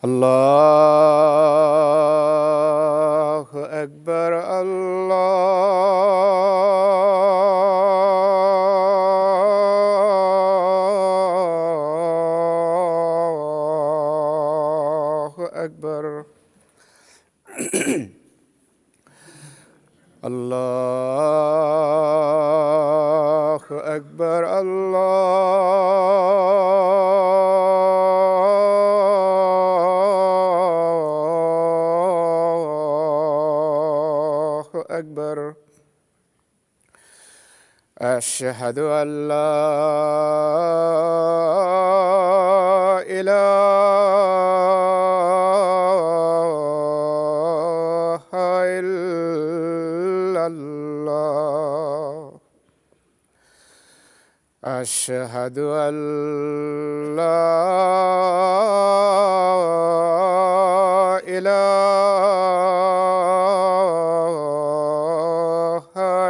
اللہ اکبر اللہ اکبر اللہ اکبر اللہ اکبر اشہد ان لا الہ الا اللہ اشہد ان لا الہ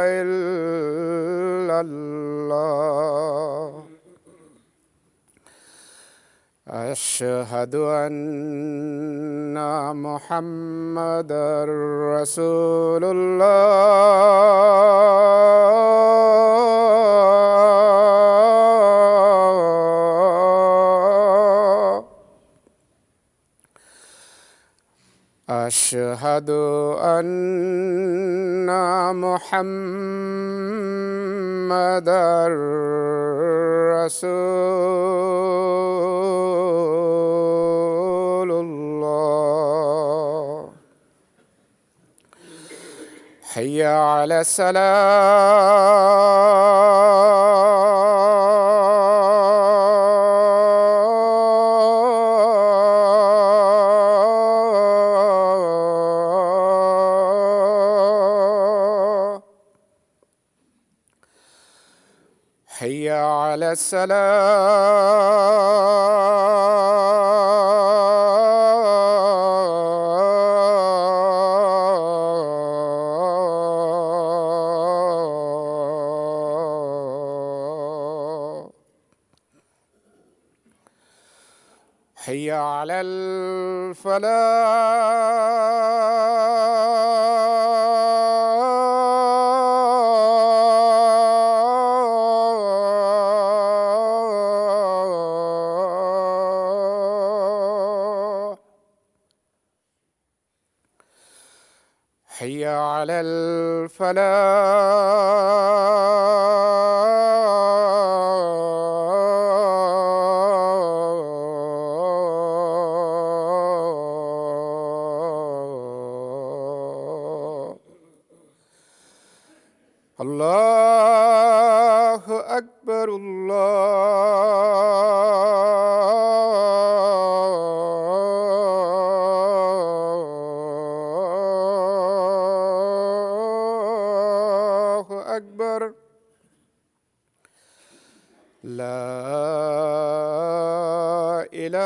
الا اللہ اشہد ان محمد رسول اللہ اشہد ان محمد رسول اللہ حی علی الصلاۃ حی علی الصلاۃ حی علی الفلاح حی علی الفلاح اللہ اکبر اللہ اکبر لا الہ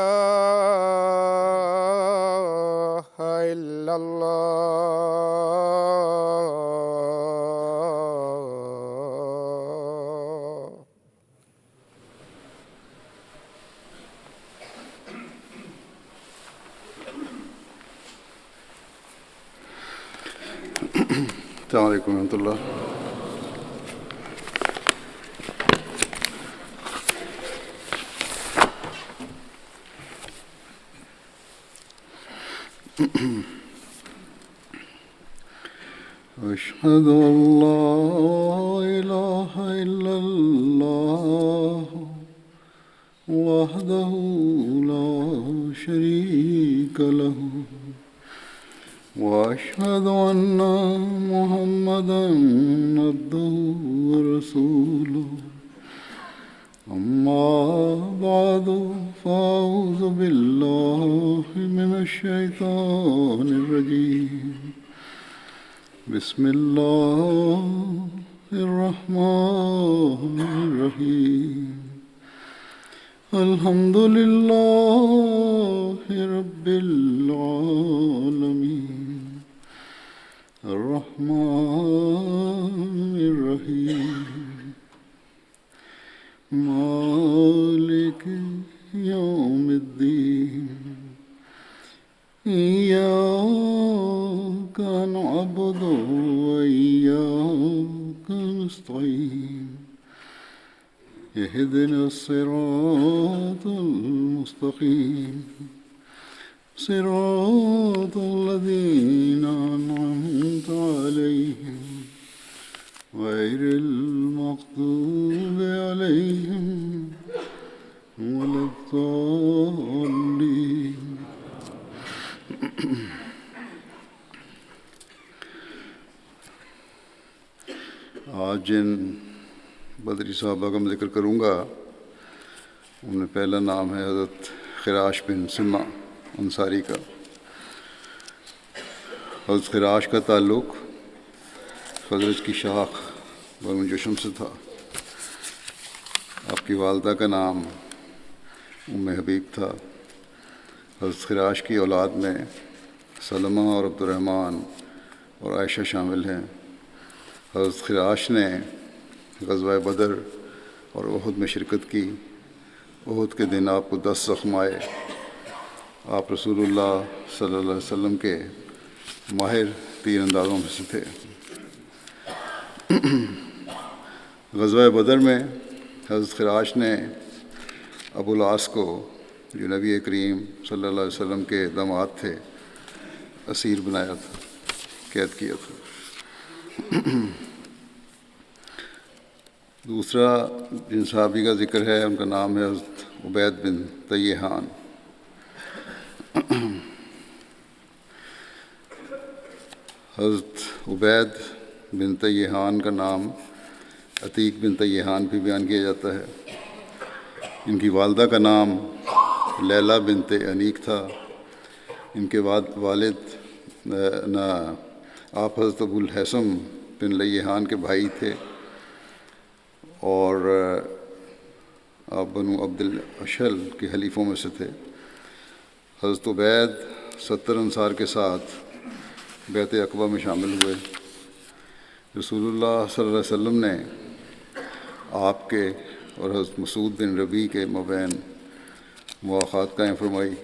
الا اللہ السلام علیکم ورحمۃ اللہ. أشهد أن لا إله إلا الله وحده لا شريك له وأشهد أن محمدا عبده ورسوله أما بعد فأعوذ بالله من الشيطان الرجيم بسم الله الرحمن الرحيم الحمد لله رب العالمين الرحمن الرحيم مالك يوم الدين إياك نعبد وإياك نستعين اهدنا الصراط المستقيم صراط الذين أنعمت عليهم غير المغضوب عليهم ولا الضالين آج جن بدری صحابہ کا میں ذکر کروں گا ان میں پہلا نام ہے حضرت خراش بن سمہ انصاری کا۔ حضرت خراش کا تعلق خزرج کی شاخ بنو جشم سے تھا۔ آپ کی والدہ کا نام ام حبیب تھا۔ حضرت خراش کی اولاد میں سلمہ اور عبد الرحمن اور عائشہ شامل ہیں۔ حضرت خراش نے غزوہ بدر اور احد میں شرکت کی۔ احد کے دن آپ کو 10 زخم آئے۔ آپ رسول اللہ صلی اللہ علیہ وسلم کے ماہر تیر اندازوں میں سے تھے۔ غزوہ بدر میں حضرت خراش نے ابو العاص کو، جو نبی کریم صلی اللہ علیہ وسلم کے داماد تھے، اسیر بنایا تھا، قید کیا تھا۔ دوسرا جن صحابی کا ذکر ہے ان کا نام ہے حضرت عبید بن طیحان۔ حضرت عبید بن طیحان کا نام عتیق بن طیحان بھی بیان کیا جاتا ہے۔ ان کی والدہ کا نام لیلہ بنت انیق تھا۔ ان کے والد آپ حضرت ابو الحسم بن لیحان کے بھائی تھے اور آپ بنو عبد الاشل کے حلیفوں میں سے تھے۔ حضرت عبید 70 انصار کے ساتھ بیعت عقبہ میں شامل ہوئے۔ رسول اللہ صلی اللہ علیہ وسلم نے آپ کے اور حضرت مسعود بن ربیع کے مابین مواخات قائم فرمائی۔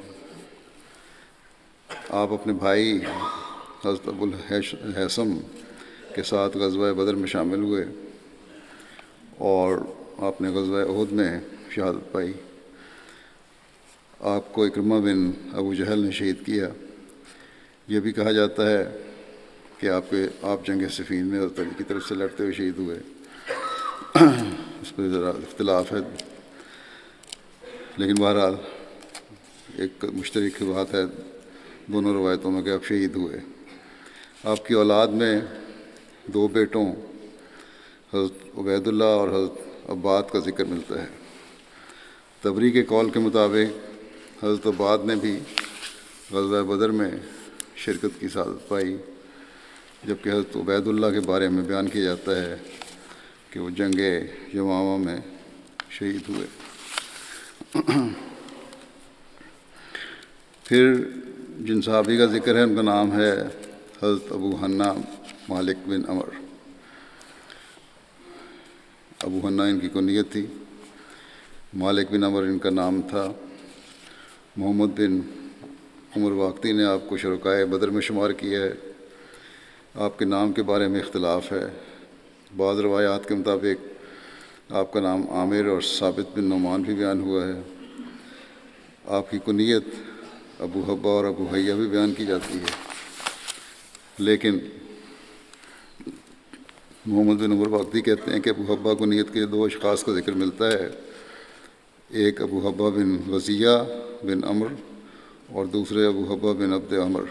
آپ اپنے بھائی حضرت ابو الحسم کے ساتھ غزوہ بدر میں شامل ہوئے اور آپ نے غزوہ احد میں شہادت پائی۔ آپ کو اکرمہ بن ابو جہل نے شہید کیا۔ یہ بھی کہا جاتا ہے کہ آپ جنگ صفین میں حضرت علی کی طرف سے لڑتے ہوئے شہید ہوئے۔ اس پہ ذرا اختلاف ہے، لیکن بہرحال ایک مشترک بات ہے دونوں روایتوں میں کہ آپ شہید ہوئے۔ آپ کی اولاد میں 2 بیٹوں حضرت عبید اللہ اور حضرت عباد کا ذکر ملتا ہے۔ طبری کے قول کے مطابق حضرت عباد نے بھی غزوہ بدر میں شرکت کی سعادت پائی، جبکہ حضرت عبید اللہ کے بارے میں بیان کیا جاتا ہے کہ وہ جنگ یمامہ میں شہید ہوئے۔ پھر جن صحابی کا ذکر ہے ان کا نام ہے حضرت ابو حنا مالک بن عمر۔ ابو حنا ان کی کنیت تھی، مالک بن عمر ان کا نام تھا۔ محمد بن عمر واقعی نے آپ کو شرکائے بدر میں شمار کیا ہے۔ آپ کے نام کے بارے میں اختلاف ہے۔ بعض روایات کے مطابق آپ کا نام عامر اور ثابت بن نعمان بھی بیان ہوا ہے۔ آپ کی کنیت ابو حبہ اور ابو حیہ بھی بیان کی جاتی ہے، لیکن محمد بن عمر واقعی کہتے ہیں کہ ابو حبہ کنیت کے 2 اشخاص کا ذکر ملتا ہے، ایک ابو حبہ بن غزیہ بن عمر اور دوسرے ابو حبہ بن عبد عمر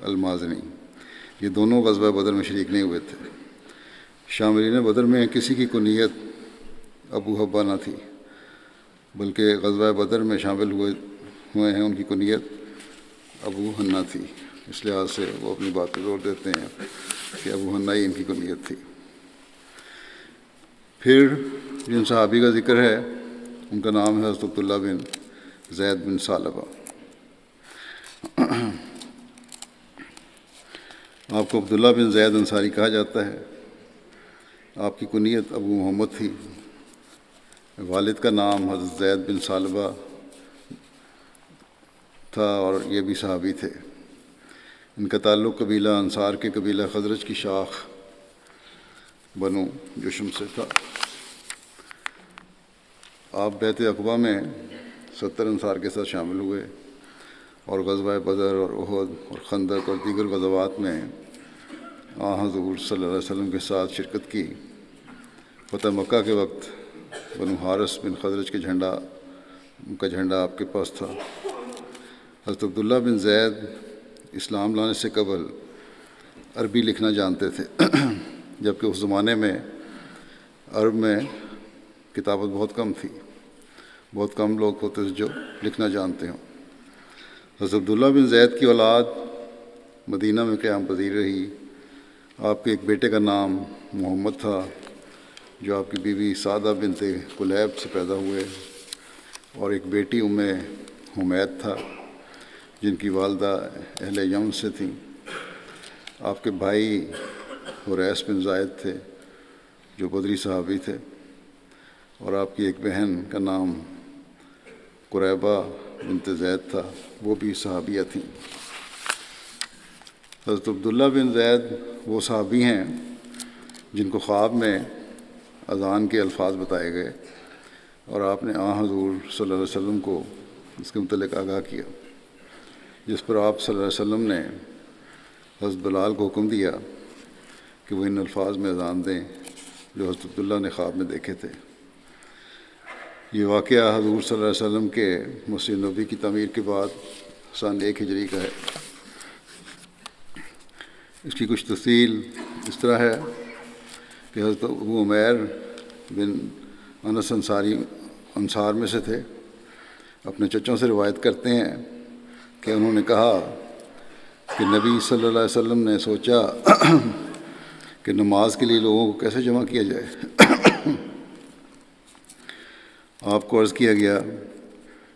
المازنی۔ یہ دونوں غزوہ بدر میں شریک نہیں ہوئے تھے۔ شاملین بدر میں کسی کی کنیت ابو حبہ نہ تھی، بلکہ غزوہ بدر میں شامل ہوئے ہیں ان کی کنیت ابو حنا تھی۔ اس لحاظ سے وہ اپنی بات پہ زور دیتے ہیں کہ ابو حنا ہی ان کی کنیت تھی۔ پھر جن صحابی کا ذکر ہے ان کا نام ہے حضرت عبداللہ بن زید بن ثعلبہ۔ آپ کو عبداللہ بن زید انصاری کہا جاتا ہے۔ آپ کی کنیت ابو محمد تھی۔ والد کا نام حضرت زید بن ثعلبہ تھا اور یہ بھی صحابی تھے۔ ان کا تعلق قبیلہ انصار کے قبیلہ خزرج کی شاخ بنو جشم سے تھا۔ آپ بیعت عقبہ میں 70 انصار کے ساتھ شامل ہوئے اور غزوہ بدر اور احد اور خندق اور دیگر غزوات میں حضور صلی اللہ علیہ وسلم کے ساتھ شرکت کی۔ فتح مکہ کے وقت بنو حارث بن خزرج کا جھنڈا آپ کے پاس تھا۔ حضرت عبداللہ بن زید اسلام لانے سے قبل عربی لکھنا جانتے تھے، جبکہ اس زمانے میں عرب میں کتابت بہت کم تھی، بہت کم لوگ ہوتے تھے جو لکھنا جانتے ہوں۔ حضرت عبداللہ بن زید کی اولاد مدینہ میں قیام پذیر رہی۔ آپ کے ایک بیٹے کا نام محمد تھا جو آپ کی بیوی سعدہ بنت کلیب سے پیدا ہوئے، اور ایک بیٹی ام حمید تھا جن کی والدہ اہل یمن سے تھیں۔ آپ کے بھائی حریث بن زائد تھے جو بدری صحابی تھے، اور آپ کی ایک بہن کا نام قریبہ بنت زید تھا، وہ بھی صحابیہ تھیں۔ حضرت عبداللہ بن زید وہ صحابی ہیں جن کو خواب میں اذان کے الفاظ بتائے گئے اور آپ نے حضور صلی اللہ علیہ وسلم کو اس کے متعلق آگاہ کیا، جس پر آپ صلی اللہ علیہ وسلم نے حضرت بلال کو حکم دیا کہ وہ ان الفاظ میں اذان دیں جو حضرت عبداللہ نے خواب میں دیکھے تھے۔ یہ واقعہ حضور صلی اللہ علیہ وسلم کے مسجد نبوی کی تعمیر کے بعد سن 1 ہجری کا ہے۔ اس کی کچھ تفصیل اس طرح ہے کہ حضرت ابو عمیر بن انس انصار میں سے تھے۔ اپنے چچوں سے روایت کرتے ہیں کہ انہوں نے کہا کہ نبی صلی اللہ علیہ وسلم نے سوچا کہ نماز کے لیے لوگوں کو کیسے جمع کیا جائے۔ آپ کو عرض کیا گیا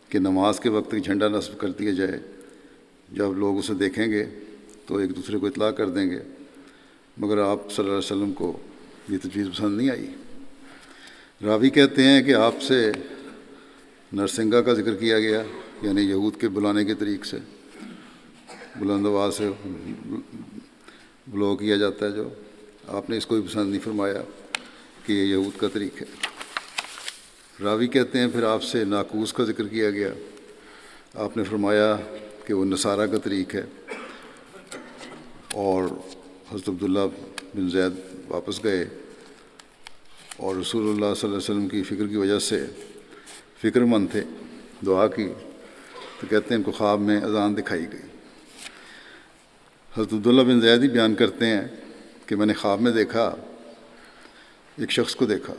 کہ نماز کے وقت ایک جھنڈا نصب کر دیا جائے، جب لوگ اسے دیکھیں گے تو ایک دوسرے کو اطلاع کر دیں گے، مگر آپ صلی اللہ علیہ وسلم کو یہ تجویز پسند نہیں آئی۔ راوی کہتے ہیں کہ آپ سے نرسنگا کا ذکر کیا گیا، یعنی یہود کے بلانے کے طریق سے، بلند آواز سے بلو کیا جاتا ہے جو، آپ نے اس کو بھی پسند نہیں فرمایا کہ یہ یہود کا طریق ہے۔ راوی کہتے ہیں پھر آپ سے ناقوس کا ذکر کیا گیا، آپ نے فرمایا کہ وہ نصارہ کا طریق ہے، اور حضرت عبداللہ بن زید واپس گئے اور رسول اللہ صلی اللہ علیہ وسلم کی فکر کی وجہ سے فکر مند تھے، دعا کی، تو کہتے ہیں ان کو خواب میں اذان دکھائی گئی۔ حضرت عبداللہ بن زید ہی بیان کرتے ہیں کہ میں نے خواب میں دیکھا، ایک شخص کو دیکھا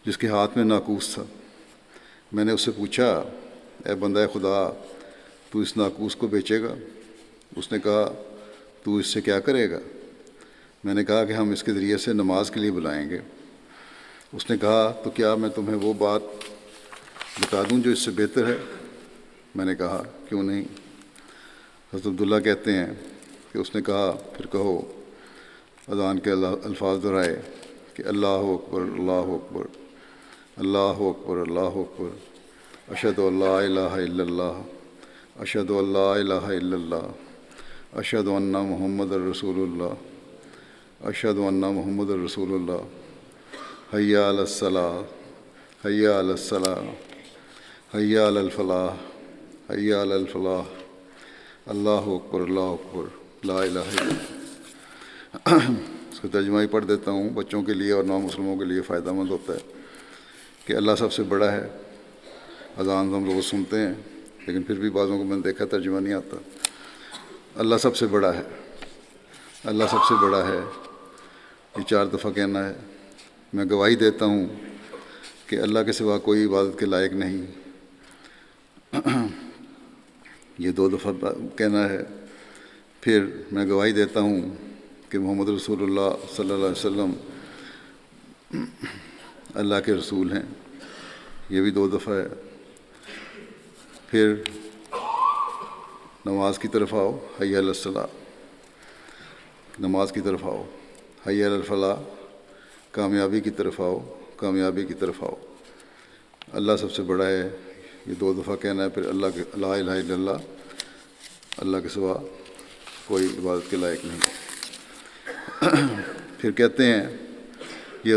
جس کے ہاتھ میں ناقوس تھا۔ میں نے اس سے پوچھا، اے بندہ خدا، تو اس ناقوس کو بیچے گا؟ اس نے کہا، تو اس سے کیا کرے گا؟ میں نے کہا کہ ہم اس کے ذریعے سے نماز کے لیے بلائیں گے۔ اس نے کہا، تو کیا میں تمہیں وہ بات بتا دوں جو اس سے بہتر ہے؟ میں نے کہا، کیوں نہیں؟ حضرت عبداللہ کہتے ہیں کہ اس نے کہا، پھر کہو۔ اذان کے الفاظ دہرائے کہ اللہ اکبر، اللہ اکبر، اللہ اکبر، اللہ اکبر، اشہد ان لا الہ الا اللہ، اشہد ان لا الہ الا اللہ، اشہد ان محمد الرسول اللہ، اشہد ان محمد الرسول اللہ، حی علی الصلاۃ، حی علی الصلاۃ، حی علی الفلاح، حی علی الفلاح، اللہ اکبر، اللہ اکبر، لا الہ الا اللہ۔ اس کا ترجمہ ہی پڑھ دیتا ہوں، بچوں کے لیے اور نامسلموں کے لیے فائدہ مند ہوتا ہے کہ اللہ سب سے بڑا ہے۔ اذان ہم لوگ سنتے ہیں لیکن پھر بھی بعضوں کو میں نے دیکھا ترجمہ نہیں آتا۔ اللہ سب سے بڑا ہے، اللہ سب سے بڑا ہے، یہ 4 دفعہ کہنا ہے۔ میں گواہی دیتا ہوں کہ اللہ کے سوا کوئی عبادت کے لائق نہیں، یہ 2 دفعہ کہنا ہے۔ پھر میں گواہی دیتا ہوں کہ محمد رسول اللہ صلی اللہ علیہ وسلم اللہ کے رسول ہیں، یہ بھی 2 دفعہ ہے۔ پھر نماز کی طرف آؤ، حی علی الصلاۃ، نماز کی طرف آؤ، حی علی الفلاح، کامیابی کی طرف آؤ، کامیابی کی طرف آؤ۔ اللہ سب سے بڑا ہے، یہ 2 دفعہ کہنا ہے۔ پھر اللہ کے لا الہ الا اللہ، اللہ کے سوا کوئی عبادت کے لائق نہیں۔ پھر کہتے ہیں، یہ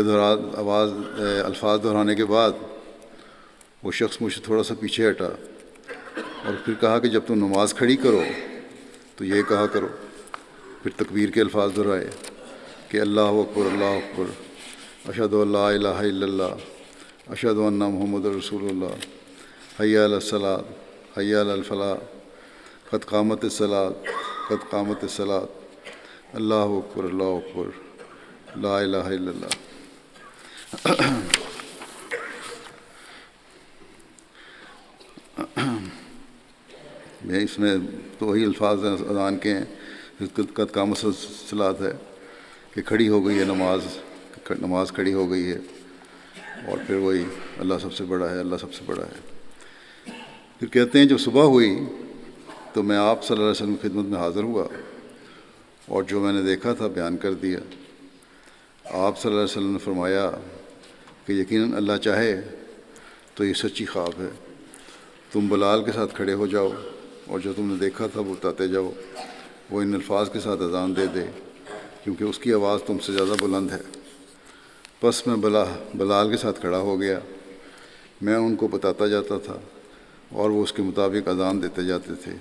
الفاظ دہرانے کے بعد وہ شخص مجھ سے تھوڑا سا پیچھے ہٹا اور پھر کہا کہ جب تم نماز کھڑی کرو تو یہ کہا کرو۔ پھر تکبیر کے الفاظ دہرائے کہ اللہ اکبر، اللہ اکبر، اشہد ان لا الہ الا اللہ، اشہد ان محمد رسول اللہ، حی علی الصلاۃ، حی علی الفلاح، قد قامت الصلاۃ، قد قامت الصلاۃ، اللہ اکبر، اللہ اکبر، لا الہ الا اللہ۔ اس میں تو وہی الفاظ ہیں اذان کے ہیں، قد قامت الصلاۃ ہے کہ کھڑی ہو گئی ہے نماز کھڑی ہو گئی ہے، اور پھر وہی اللہ سب سے بڑا ہے، اللہ سب سے بڑا ہے۔ پھر کہتے ہیں جب صبح ہوئی تو میں آپ صلی اللہ علیہ وسلم کی خدمت میں حاضر ہوا اور جو میں نے دیکھا تھا بیان کر دیا۔ آپ صلی اللہ علیہ وسلم نے فرمایا کہ یقیناً اللہ چاہے تو یہ سچی خواب ہے، تم بلال کے ساتھ کھڑے ہو جاؤ اور جو تم نے دیکھا تھا وہ بتاتے جاؤ، وہ ان الفاظ کے ساتھ اذان دے دے کیونکہ اس کی آواز تم سے زیادہ بلند ہے۔ پس میں بلال کے ساتھ کھڑا ہو گیا، میں ان کو بتاتا جاتا تھا اور وہ اس کے مطابق اذان دیتے جاتے تھے۔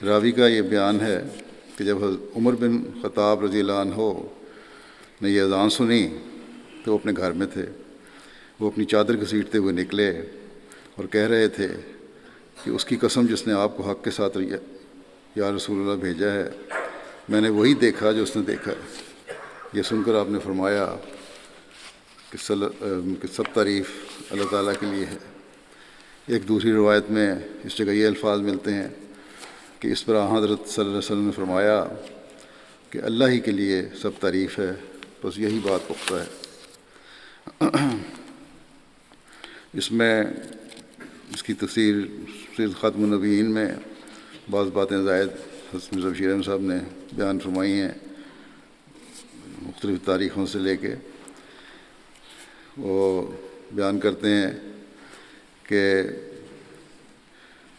راوی کا یہ بیان ہے کہ جب حضرت عمر بن خطاب رضی اللہ عنہ نے یہ اذان سنی تو وہ اپنے گھر میں تھے، وہ اپنی چادر گھسیٹتے ہوئے نکلے اور کہہ رہے تھے کہ اس کی قسم جس نے آپ کو حق کے ساتھ یا رسول اللہ بھیجا ہے، میں نے وہی دیکھا جو اس نے دیکھا ہے۔ یہ سن کر آپ نے فرمایا کہ سب تعریف اللہ تعالیٰ کے لیے ہے۔ ایک دوسری روایت میں اس جگہ یہ الفاظ ملتے ہیں کہ اس پر حضرت صلی اللہ علیہ وسلم نے فرمایا کہ اللہ ہی کے لیے سب تعریف ہے، بس یہی بات پختہ ہے۔ اس میں اس کی تفسیر ختم النبیین میں بعض باتیں زائد حضرت مرزا بشیر احمد صاحب نے بیان فرمائی ہیں، مختلف تاریخوں سے لے کے۔ وہ بیان کرتے ہیں کہ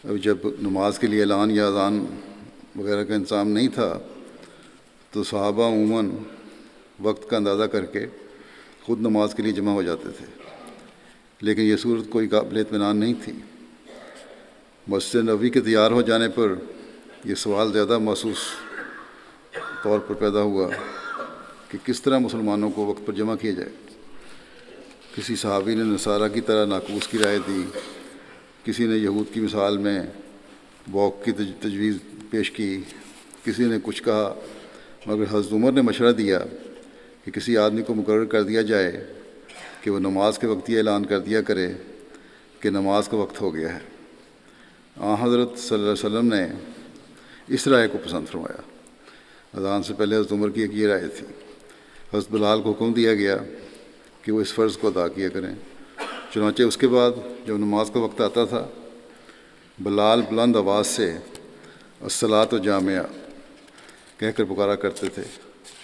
اب جب نماز کے لیے اعلان یا اذان وغیرہ کا انتظام نہیں تھا تو صحابہ عموماً وقت کا اندازہ کر کے خود نماز کے لیے جمع ہو جاتے تھے، لیکن یہ صورت کوئی قابل اطمینان نہیں تھی۔ مسجد نبوی کے تیار ہو جانے پر یہ سوال زیادہ محسوس طور پر پیدا ہوا کہ کس طرح مسلمانوں کو وقت پر جمع کیا جائے۔ کسی صحابی نے نصارہ کی طرح ناقوس کی رائے دی، کسی نے یہود کی مثال میں بوق کی تجویز پیش کی، کسی نے کچھ کہا، مگر حضرت عمر نے مشورہ دیا کہ کسی آدمی کو مقرر کر دیا جائے کہ وہ نماز کے وقت یہ اعلان کر دیا کرے کہ نماز کا وقت ہو گیا ہے۔ حضرت صلی اللہ علیہ وسلم نے اس رائے کو پسند فرمایا۔ اذان سے پہلے حضرت عمر کی ایک یہ رائے تھی۔ حضرت بلال کو حکم دیا گیا کہ وہ اس فرض کو ادا کیا کریں۔ چنانچہ اس کے بعد جب نماز کا وقت آتا تھا، بلال بلند آواز سے الصلاۃ جامعہ کہہ کر پکارا کرتے تھے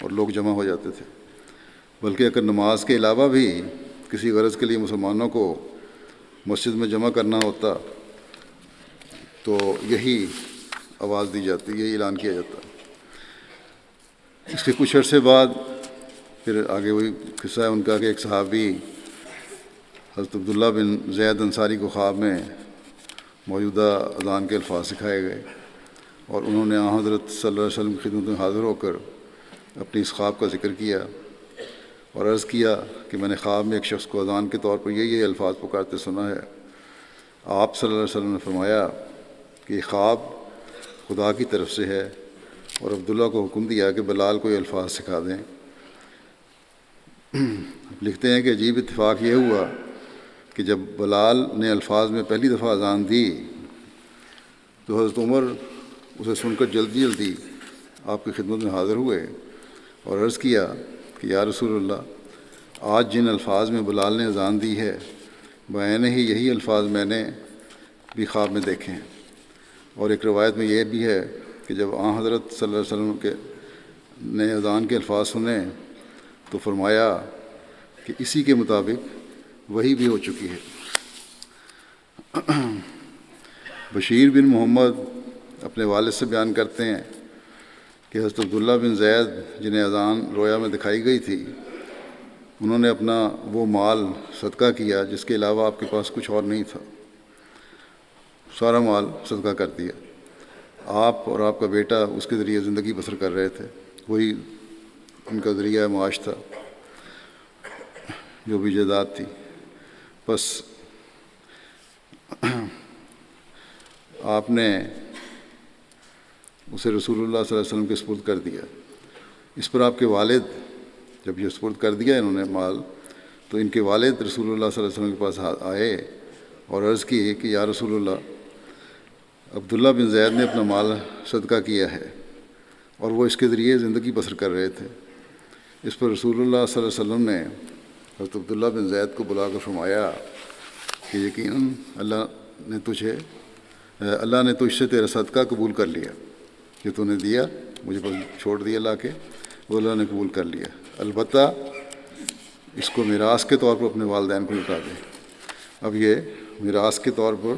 اور لوگ جمع ہو جاتے تھے۔ بلکہ اگر نماز کے علاوہ بھی کسی غرض کے لیے مسلمانوں کو مسجد میں جمع کرنا ہوتا تو یہی آواز دی جاتی، یہی اعلان کیا جاتا۔ اس کے کچھ عرصے بعد پھر آگے وہی قصہ ہے ان کا کہ ایک صحابی حضرت عبداللہ بن زید انصاری کو خواب میں موجودہ اذان کے الفاظ سکھائے گئے اور انہوں نے حضرت صلی اللہ علیہ وسلم کی خدمت میں حاضر ہو کر اپنی اس خواب کا ذکر کیا اور عرض کیا کہ میں نے خواب میں ایک شخص کو اذان کے طور پر یہ الفاظ پکارتے سنا ہے۔ آپ صلی اللہ علیہ وسلم نے فرمایا کہ یہ خواب خدا کی طرف سے ہے اور عبداللہ کو حکم دیا کہ بلال کو یہ الفاظ سکھا دیں۔ لکھتے ہیں کہ عجیب اتفاق یہ ہوا کہ جب بلال نے الفاظ میں پہلی دفعہ اذان دی تو حضرت عمر اسے سن کر جلدی جلدی آپ کی خدمت میں حاضر ہوئے اور عرض کیا کہ یا رسول اللہ، آج جن الفاظ میں بلال نے اذان دی ہے بعین ہی یہی الفاظ میں نے بھی خواب میں دیکھے ہیں۔ اور ایک روایت میں یہ بھی ہے کہ جب آن حضرت صلی اللہ علیہ وسلم نے اذان کے الفاظ سنے تو فرمایا کہ اسی کے مطابق وحی بھی ہو چکی ہے۔ بشیر بن محمد اپنے والد سے بیان کرتے ہیں کہ حضرت عبداللہ بن زید جنہیں اذان رویا میں دکھائی گئی تھی، انہوں نے اپنا وہ مال صدقہ کیا جس کے علاوہ آپ کے پاس کچھ اور نہیں تھا، سارا مال صدقہ کر دیا۔ آپ اور آپ کا بیٹا اس کے ذریعے زندگی بسر کر رہے تھے، وہی ان کا ذریعہ معاش تھا، جو بھی جائیداد تھی۔ بس آپ نے اسے رسول اللہ صلی اللہ علیہ وسلم کے سپرد کر دیا۔ اس پر آپ کے والد جب یہ سپرد کر دیا انہوں نے مال، تو ان کے والد رسول اللہ صلی اللہ علیہ وسلم کے پاس آئے اور عرض کی کہ یا رسول اللہ، عبداللہ بن زید نے اپنا مال صدقہ کیا ہے اور وہ اس کے ذریعے زندگی بسر کر رہے تھے۔ اس پر رسول اللہ صلی اللہ علیہ وسلم نے حضرت عبداللہ بن زید کو بلا کر فرمایا کہ یقیناً اللہ نے تجھ سے تیرا صدقہ قبول کر لیا، کہ تو نے دیا مجھے بس چھوڑ دیا لا کے، وہ اللہ نے قبول کر لیا، البتہ اس کو میراث کے طور پر اپنے والدین کو لوٹا دے۔ اب یہ میراث کے طور پر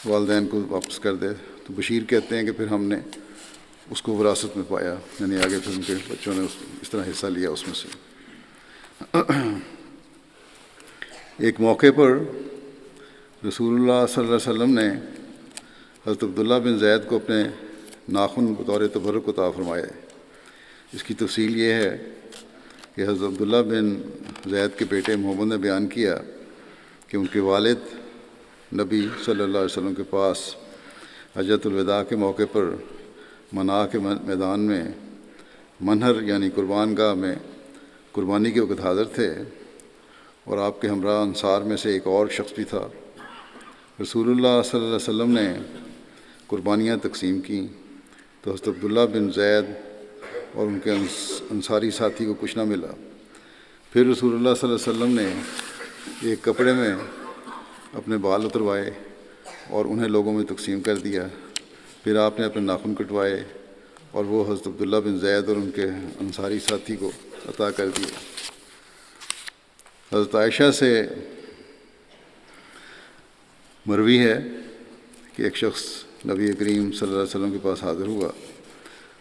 والدین کو واپس کر دے۔ تو بشیر کہتے ہیں کہ پھر ہم نے اس کو وراثت میں پایا، یعنی آگے پھر ان کے بچوں نے اس طرح حصہ لیا اس میں سے۔ ایک موقع پر رسول اللہ صلی اللہ علیہ وسلم نے حضرت عبداللہ بن زید کو اپنے ناخن بطور تبرک عطا فرمائے۔ اس کی تفصیل یہ ہے کہ حضرت عبداللہ بن زید کے بیٹے محمد نے بیان کیا کہ ان کے والد نبی صلی اللہ علیہ وسلم کے پاس حجۃ الوداع کے موقع پر منا کے میدان میں منہر یعنی قربان گاہ میں قربانی کے وقت حاضر تھے، اور آپ کے ہمراہ انصار میں سے ایک اور شخص بھی تھا۔ رسول اللہ صلی اللہ علیہ وسلم نے قربانیاں تقسیم کیں تو حضرت عبداللہ بن زید اور ان کے انصاری ساتھی کو کچھ نہ ملا۔ پھر رسول اللہ صلی اللہ علیہ وسلم نے ایک کپڑے میں اپنے بال اتروائے اور انہیں لوگوں میں تقسیم کر دیا۔ پھر آپ نے اپنے ناخن کٹوائے اور وہ حضرت عبداللہ بن زید اور ان کے انصاری ساتھی کو عطا کر دیا۔ حضرت عائشہ سے مروی ہے کہ ایک شخص نبی کریم صلی اللہ علیہ وسلم کے پاس حاضر ہوا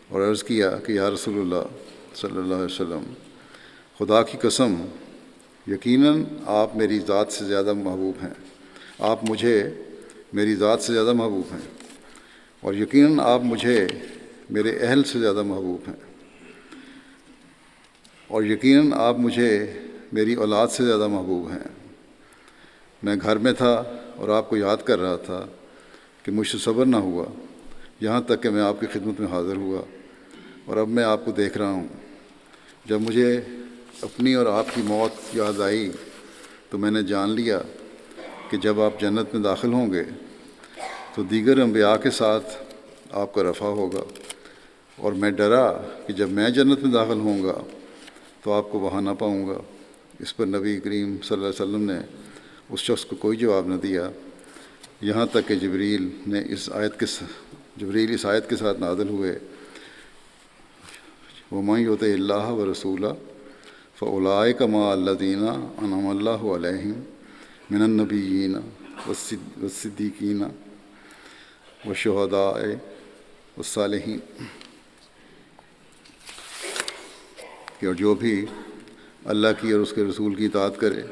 اور عرض کیا کہ یا رسول اللہ صلی اللہ علیہ وسلم، خدا کی قسم یقیناً آپ میری ذات سے زیادہ محبوب ہیں، آپ مجھے میری ذات سے زیادہ محبوب ہیں، اور یقیناً آپ مجھے میرے اہل سے زیادہ محبوب ہیں، اور یقیناً آپ مجھے میری اولاد سے زیادہ محبوب ہیں۔ میں گھر میں تھا اور آپ کو یاد کر رہا تھا کہ مجھ سے صبر نہ ہوا، یہاں تک کہ میں آپ کی خدمت میں حاضر ہوا، اور اب میں آپ کو دیکھ رہا ہوں۔ جب مجھے اپنی اور آپ کی موت یاد آئی تو میں نے جان لیا کہ جب آپ جنت میں داخل ہوں گے تو دیگر انبیاء کے ساتھ آپ کا رفع ہوگا، اور میں ڈرا کہ جب میں جنت میں داخل ہوں گا تو آپ کو وہاں نہ پاؤں گا۔ اس پر نبی کریم صلی اللہ علیہ وسلم نے اس شخص کو کوئی جواب نہ دیا، یہاں تک کہ جبریل اس آیت کے ساتھ نازل ہوئے، وَمَن يُطِعِ اللَّهَ وَرَسُولَهُ فَأُولَٰئِكَ مَعَ الَّذِينَ أَنْعَمَ اللَّهُ عَلَيْهِم مِّنَ النَّبِيِّينَ وَالصِّدِّيقِينَ وَالشُّهَدَاءِ وَالصَّالِحِينَ، کہ اور جو بھی اللہ کی اور اس کے رسول کی اطاعت کرے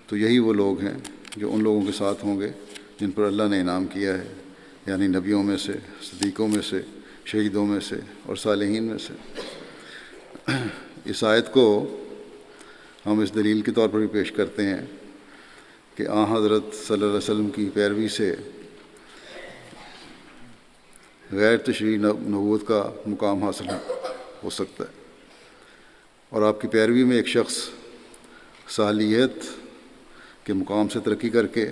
تو یہی وہ لوگ ہیں جو ان لوگوں کے ساتھ ہوں گے جن پر اللہ نے انعام کیا ہے، یعنی نبیوں میں سے، صدیقوں میں سے، شہیدوں میں سے اور صالحین میں سے۔ اس آیت کو ہم اس دلیل کے طور پر بھی پیش کرتے ہیں کہ حضرت صلی اللہ علیہ وسلم کی پیروی سے غیر تشریعی نبوت کا مقام حاصل ہو سکتا ہے، اور آپ کی پیروی میں ایک شخص صالحیت کے مقام سے ترقی کر کے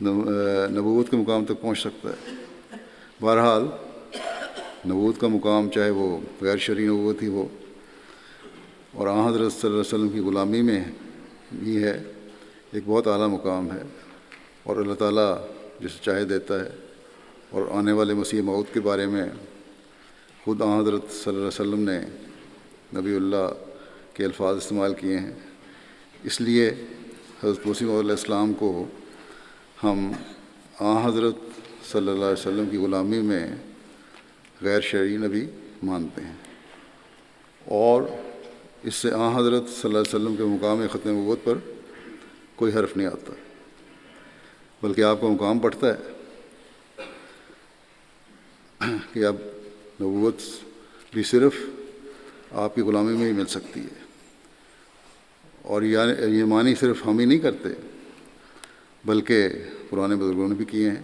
نبوت کے مقام تک پہنچ سکتا ہے۔ بہرحال نبوت کا مقام چاہے وہ غیر شرعی نبوت ہی ہو اور آن حضرت صلی اللہ علیہ وسلم کی غلامی میں بھی ہے، ایک بہت اعلیٰ مقام ہے، اور اللہ تعالیٰ جسے چاہے دیتا ہے۔ اور آنے والے مسیح موعود کے بارے میں خود آن حضرت صلی اللہ علیہ وسلم نے نبی اللہ کے الفاظ استعمال کیے ہیں۔ اس لیے حضرت مسیح موعود علیہ السلام کو ہم آن حضرت صلی اللہ علیہ وسلم کی غلامی میں غیر شرعی نبی مانتے ہیں، اور اس سے آن حضرت صلی اللہ علیہ وسلم کے مقام ختم نبوت پر کوئی حرف نہیں آتا، بلکہ آپ کا مقام بڑھتا ہے کہ اب نبوت بھی صرف آپ کی غلامی میں ہی مل سکتی ہے۔ اور یہ معنی صرف ہم ہی نہیں کرتے، بلکہ پرانے بزرگوں نے بھی کیے ہیں۔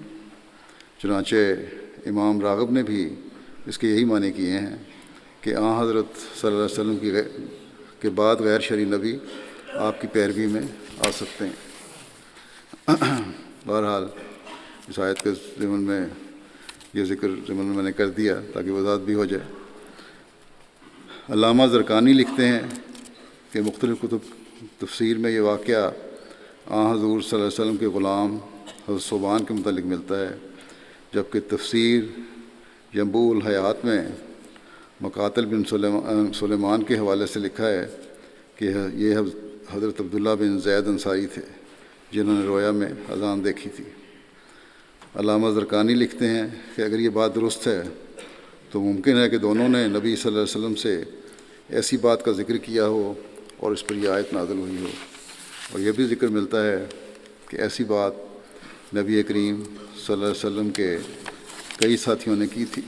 چنانچہ امام راغب نے بھی اس کے یہی معنی کیے ہیں کہ آن حضرت صلی اللہ علیہ وسلم کے بعد غیر شرعی نبی آپ کی پیروی میں آ سکتے ہیں۔ بہرحال اس آیت کے ضمن میں یہ ذکر ضمن میں نے کر دیا تاکہ وضاحت بھی ہو جائے۔ علامہ زرقانی لکھتے ہیں کہ مختلف کتب تفسیر میں یہ واقعہ آن حضور صلی اللہ علیہ وسلم کے غلام حضرت ثوبان کے متعلق ملتا ہے، جبکہ تفسیر ینبوع الحیات میں مقاتل بن سلیمان کے حوالے سے لکھا ہے کہ یہ حضرت عبداللہ بن زید انصاری تھے جنہوں نے رویا میں اذان دیکھی تھی۔ علامہ زرقانی لکھتے ہیں کہ اگر یہ بات درست ہے تو ممکن ہے کہ دونوں نے نبی صلی اللہ علیہ وسلم سے ایسی بات کا ذکر کیا ہو اور اس پر یہ آیت نازل ہوئی ہو، اور یہ بھی ذکر ملتا ہے کہ ایسی بات نبی کریم صلی اللہ علیہ وسلم کے کئی ساتھیوں نے کی تھی۔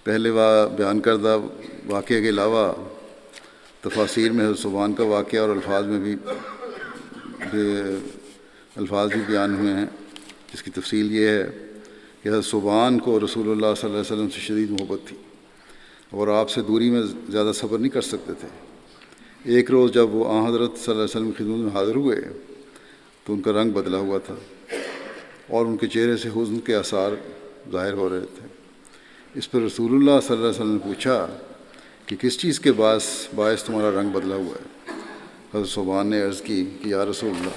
پہلے بیان کردہ واقعے کے علاوہ تفاسیر میں حضرت ثوبان کا واقعہ اور الفاظ بھی بیان ہوئے ہیں، جس کی تفصیل یہ ہے کہ حضرت ثوبان کو رسول اللہ صلی اللہ علیہ وسلم سے شدید محبت تھی اور آپ سے دوری میں زیادہ صبر نہیں کر سکتے تھے۔ ایک روز جب وہ آن حضرت صلی اللہ علیہ وسلم کی خدمت میں حاضر ہوئے تو ان کا رنگ بدلا ہوا تھا اور ان کے چہرے سے حزن کے آثار ظاہر ہو رہے تھے۔ اس پر رسول اللہ صلی اللہ علیہ وسلم نے پوچھا کہ کس چیز کے باعث تمہارا رنگ بدلا ہوا ہے؟ حضرت ثوبان نے عرض کی کہ یا رسول اللہ،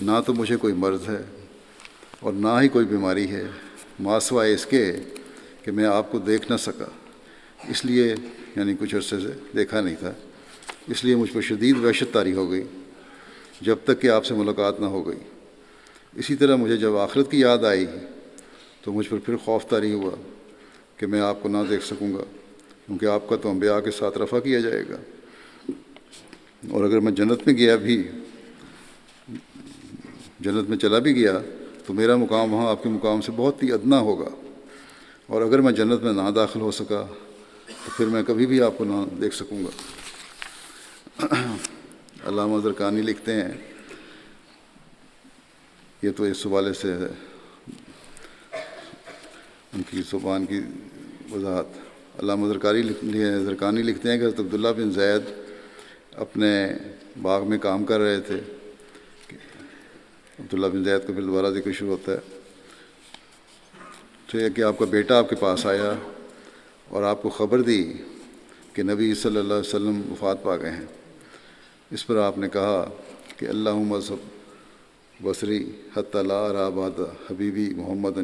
نہ تو مجھے کوئی مرض ہے اور نہ ہی کوئی بیماری ہے، ما سوائے اس کے کہ میں آپ کو دیکھ نہ سکا، اس لیے یعنی کچھ عرصے سے دیکھا نہیں تھا، اس لیے مجھ پر شدید وحشت طاری ہو گئی جب تک کہ آپ سے ملاقات نہ ہو گئی۔ اسی طرح مجھے جب آخرت کی یاد آئی تو مجھ پر پھر خوف طاری ہوا کہ میں آپ کو نہ دیکھ سکوں گا، کیونکہ آپ کا تو انبیاء کے ساتھ رفع کیا جائے گا، اور اگر میں جنت میں چلا بھی گیا تو میرا مقام وہاں آپ کے مقام سے بہت ہی ادنا ہوگا، اور اگر میں جنت میں نہ داخل ہو سکا تو پھر میں کبھی بھی آپ کو نہ دیکھ سکوں گا۔ علامہ زرقانی لکھتے ہیں، یہ تو اس حوالے سے ہے ان کی زبان کی وضاحت۔ علامہ زرقانی لکھتے ہیں کہ حضرت عبداللہ بن زید اپنے باغ میں کام کر رہے تھے۔ عبداللہ بن زید کا پھر دوبارہ ذکر شروع ہوتا ہے، تو یہ کہ آپ کا بیٹا آپ کے پاس آیا اور آپ کو خبر دی کہ نبی صلی اللہ علیہ وسلم وفات پا گئے ہیں۔ اس پر آپ نے کہا کہ اللہم بصری حتی لا ارى بعد حبیبی محمد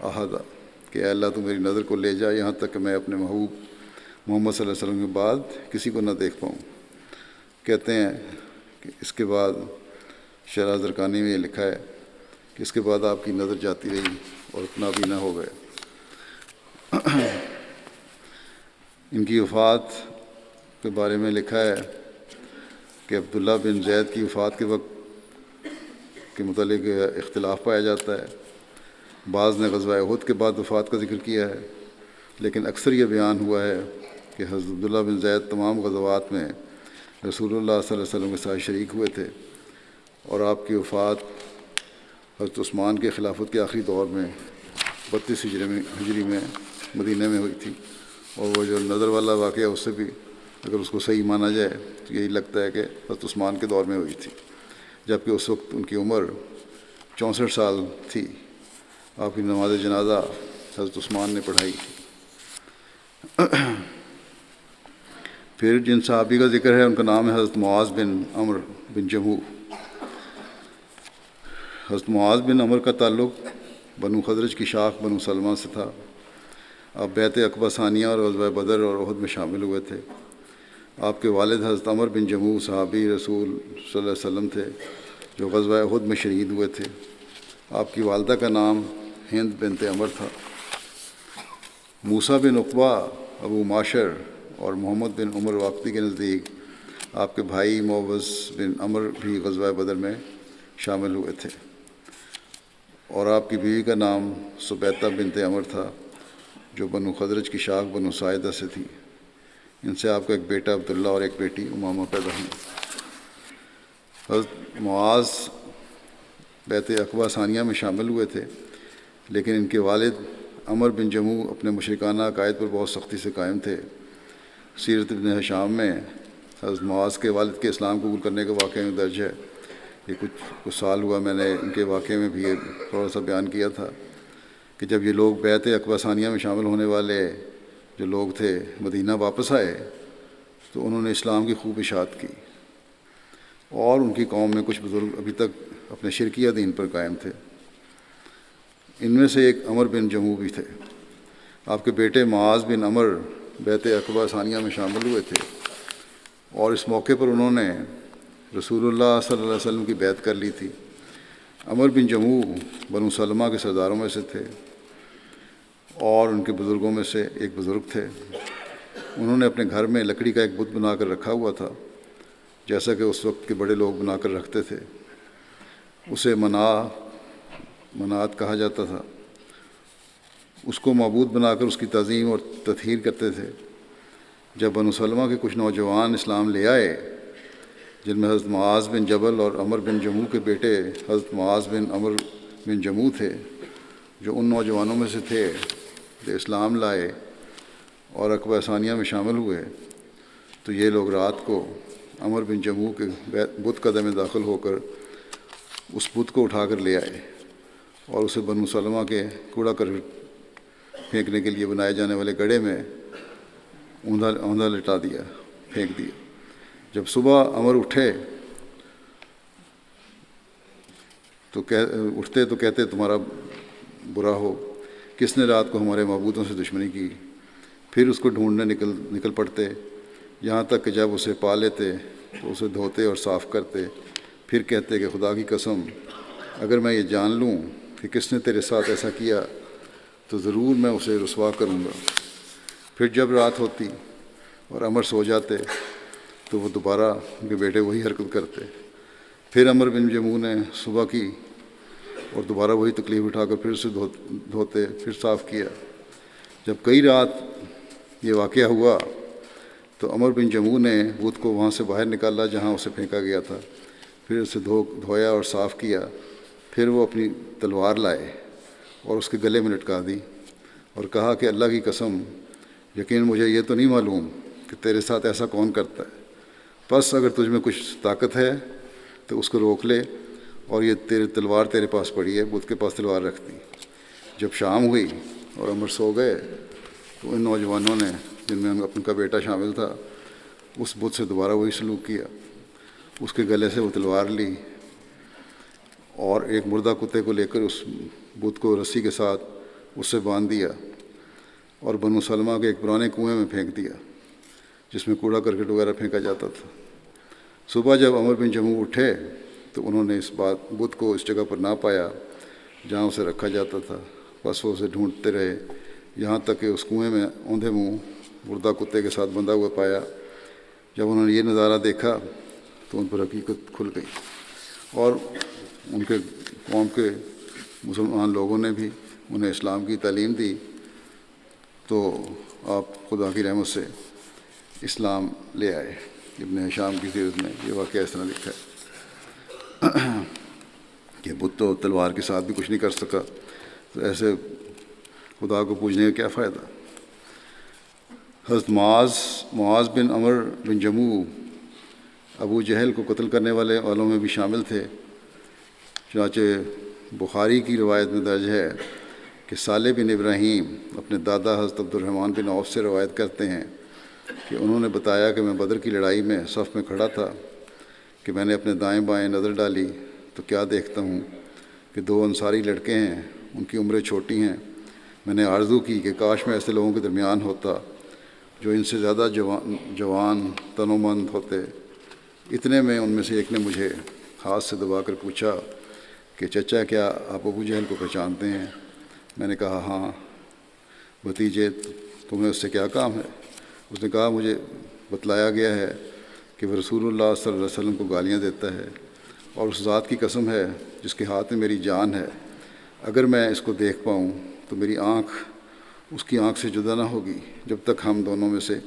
احد، کہ اے اللہ تو میری نظر کو لے جا یہاں تک کہ میں اپنے محبوب محمد صلی اللہ علیہ وسلم کے بعد کسی کو نہ دیکھ پاؤں۔ کہتے ہیں کہ اس کے بعد شرح زرقانی میں یہ لکھا ہے کہ اس کے بعد آپ کی نظر جاتی رہی اور اتنا بھی نہ ہو گئے۔ ان کی وفات کے بارے میں لکھا ہے کہ عبداللہ بن زید کی وفات کے وقت کے متعلق اختلاف پایا جاتا ہے۔ بعض نے غزوہ احد کے بعد وفات کا ذکر کیا ہے، لیکن اکثر یہ بیان ہوا ہے کہ حضرت عبداللہ بن زید تمام غزوات میں رسول اللہ صلی اللہ علیہ وسلم کے ساتھ شریک ہوئے تھے، اور آپ کی وفات حضرت عثمان کے خلافت کے آخری دور میں 32 ہجری میں مدینہ میں ہوئی تھی، اور وہ جو نظر والا واقعہ اس سے بھی اگر اس کو صحیح مانا جائے تو یہی لگتا ہے کہ حضرت عثمان کے دور میں ہوئی تھی، جبکہ اس وقت ان کی عمر 64 سال تھی۔ آپ کی نماز جنازہ حضرت عثمان نے پڑھائی تھی۔ پھر جن صحابی کا ذکر ہے ان کا نام ہے حضرت معاذ بن عمرو بن جموح۔ حضرت معاذ بن عمرو کا تعلق بنو خزرج کی شاخ بنو سلمہ سے تھا۔ آپ بیعت عقبہ ثانیہ اور غزوہ بدر اور احد میں شامل ہوئے تھے۔ آپ کے والد حضرت عمرو بن جموح صحابی رسول صلی اللہ علیہ وسلم تھے جو غزوہ احد میں شہید ہوئے تھے۔ آپ کی والدہ کا نام ہند بنت عمر تھا۔ موسیٰ بن عقبہ، ابو معاشر اور محمد بن عمر واقدی کے نزدیک آپ کے بھائی معوذ بن عمر بھی غزوہ بدر میں شامل ہوئے تھے، اور آپ کی بیوی کا نام سبیتہ بنت عمر تھا جو بنو خزرج کی شاخ بنو ساعدہ سے تھی۔ ان سے آپ کا ایک بیٹا عبداللہ اور ایک بیٹی امامہ پیدا ہوئی۔ حضرت معاذ بیعت عقبہ ثانیہ میں شامل ہوئے تھے، لیکن ان کے والد عمر بن جموح اپنے مشرکانہ عقائد پر بہت سختی سے قائم تھے۔ سیرت ابن ہشام میں حضرت معاذ کے والد کے اسلام قبول کرنے کا واقعہ میں درج ہے۔ یہ کچھ سال ہوا، میں نے ان کے واقعے میں بھی تھوڑا سا بیان کیا تھا کہ جب یہ لوگ بیعت عقبہ ثانیہ میں شامل ہونے والے جو لوگ تھے مدینہ واپس آئے تو انہوں نے اسلام کی خوب اشاعت کی، اور ان کی قوم میں کچھ بزرگ ابھی تک اپنے شرکیہ دین پر قائم تھے۔ ان میں سے ایک عمر بن جموح بھی تھے۔ آپ کے بیٹے معاذ بن عمر بیعت عقبہ ثانیہ میں شامل ہوئے تھے، اور اس موقع پر انہوں نے رسول اللہ صلی اللہ علیہ وسلم کی بیعت کر لی تھی۔ عمر بن جموح بنو سلمہ کے سرداروں میں سے تھے، اور ان کے بزرگوں میں سے ایک بزرگ تھے۔ انہوں نے اپنے گھر میں لکڑی کا ایک بت بنا کر رکھا ہوا تھا، جیسا کہ اس وقت کے بڑے لوگ بنا کر رکھتے تھے۔ اسے منات کہا جاتا تھا۔ اس کو معبود بنا کر اس کی تعظیم اور تطہیر کرتے تھے۔ جب بنو سلمہ کے کچھ نوجوان اسلام لے آئے، جن میں حضرت معاذ بن جبل اور عمر بن جموح کے بیٹے حضرت معاذ بن عمر بن جموح تھے، جو ان نوجوانوں میں سے تھے جو اسلام لائے اور عقبہ ثانیہ میں شامل ہوئے، تو یہ لوگ رات کو عمر بن جموح کے بت قدہ میں داخل ہو کر اس بت کو اٹھا کر لے آئے اور اسے بنو سلمہ کے کوڑا کرکٹ پھینکنے کے لیے بنائے جانے والے گڑھے میں اوندھا لٹا دیا، پھینک دیا۔ جب صبح عمر اٹھتے تو کہتے تمہارا برا ہو، کس نے رات کو ہمارے معبودوں سے دشمنی کی؟ پھر اس کو ڈھونڈنے نکل پڑتے، یہاں تک کہ جب اسے پا لیتے تو اسے دھوتے اور صاف کرتے۔ پھر کہتے کہ خدا کی قسم، اگر میں یہ جان لوں کہ کس نے تیرے ساتھ ایسا کیا تو ضرور میں اسے رسوا کروں گا۔ پھر جب رات ہوتی اور عمر سو جاتے تو وہ دوبارہ ان کے بیٹے وہی حرکت کرتے۔ پھر عمر بن جموح نے صبح کی اور دوبارہ وہی تکلیف اٹھا کر پھر اسے دھوتے، پھر صاف کیا۔ جب کئی رات یہ واقعہ ہوا تو عمر بن جموح نے بت کو وہاں سے باہر نکالا جہاں اسے پھینکا گیا تھا، پھر اسے دھویا اور صاف کیا۔ پھر وہ اپنی تلوار لائے اور اس کے گلے میں لٹکا دی اور کہا کہ اللہ کی قسم، یقین مجھے یہ تو نہیں معلوم کہ تیرے ساتھ ایسا کون کرتا ہے، بس اگر تجھ میں کچھ طاقت ہے تو اس کو روک لے، اور یہ تلوار تیرے پاس پڑی ہے۔ بت کے پاس تلوار رکھ دی۔ جب شام ہوئی اور عمر سو گئے تو ان نوجوانوں نے، جن میں ان کا بیٹا شامل تھا، اس بت سے دوبارہ وہی سلوک کیا۔ اس کے گلے سے وہ تلوار لی اور ایک مردہ کتے کو لے کر اس بت کو رسی کے ساتھ اس سے باندھ دیا اور بنو سلمہ کے ایک پرانے کنویں میں پھینک دیا جس میں کوڑا کرکٹ وغیرہ پھینکا جاتا تھا۔ صبح جب عمر بن جموح اٹھے تو انہوں نے اس بت کو اس جگہ پر نہ پایا جہاں اسے رکھا جاتا تھا، بس وہ اسے ڈھونڈتے رہے یہاں تک کہ اس کنویں میں اوندھے منہ مردہ کتے کے ساتھ بندھا ہوا پایا۔ جب انہوں نے یہ نظارہ دیکھا تو ان پر حقیقت کھل گئی، اور ان کے قوم کے مسلمان لوگوں نے بھی انہیں اسلام کی تعلیم دی، تو آپ خدا کی رحمت سے اسلام لے آئے۔ ابن ہشام کی سیرت میں یہ واقعہ اس طرح لکھا ہے۔ کہ بت تو تلوار کے ساتھ بھی کچھ نہیں کر سکا، تو ایسے خدا کو پوجنے کا کیا فائدہ۔ حضرت معاذ بن عمر بن جموع ابو جہل کو قتل کرنے والے والوں میں بھی شامل تھے۔ چنانچہ بخاری کی روایت میں درج ہے کہ صالح بن ابراہیم اپنے دادا حضرت عبد الرحمن بن عوف سے روایت کرتے ہیں کہ انہوں نے بتایا کہ میں بدر کی لڑائی میں صف میں کھڑا تھا کہ میں نے اپنے دائیں بائیں نظر ڈالی تو کیا دیکھتا ہوں کہ 2 انصاری لڑکے ہیں، ان کی عمریں چھوٹی ہیں۔ میں نے آرزو کی کہ کاش میں ایسے لوگوں کے درمیان ہوتا جو ان سے زیادہ جوان تنومند ہوتے۔ اتنے میں ان میں سے ایک نے مجھے ہاتھ سے دبا کر پوچھا کہ چچا کیا آپ ابو جہل کو پہچانتے ہیں؟ میں نے کہا ہاں۔ بھتیجے تمہیں اس سے کیا کام ہے؟ اس نے کہا مجھے بتلایا گیا ہے کہ وہ رسول اللہ صلی اللہ علیہ وسلم کو گالیاں دیتا ہے، اور اس ذات کی قسم ہے جس کے ہاتھ میں میری جان ہے، اگر میں اس کو دیکھ پاؤں تو میری آنکھ اس کی آنکھ سے جدا نہ ہوگی جب تک ہم دونوں میں سے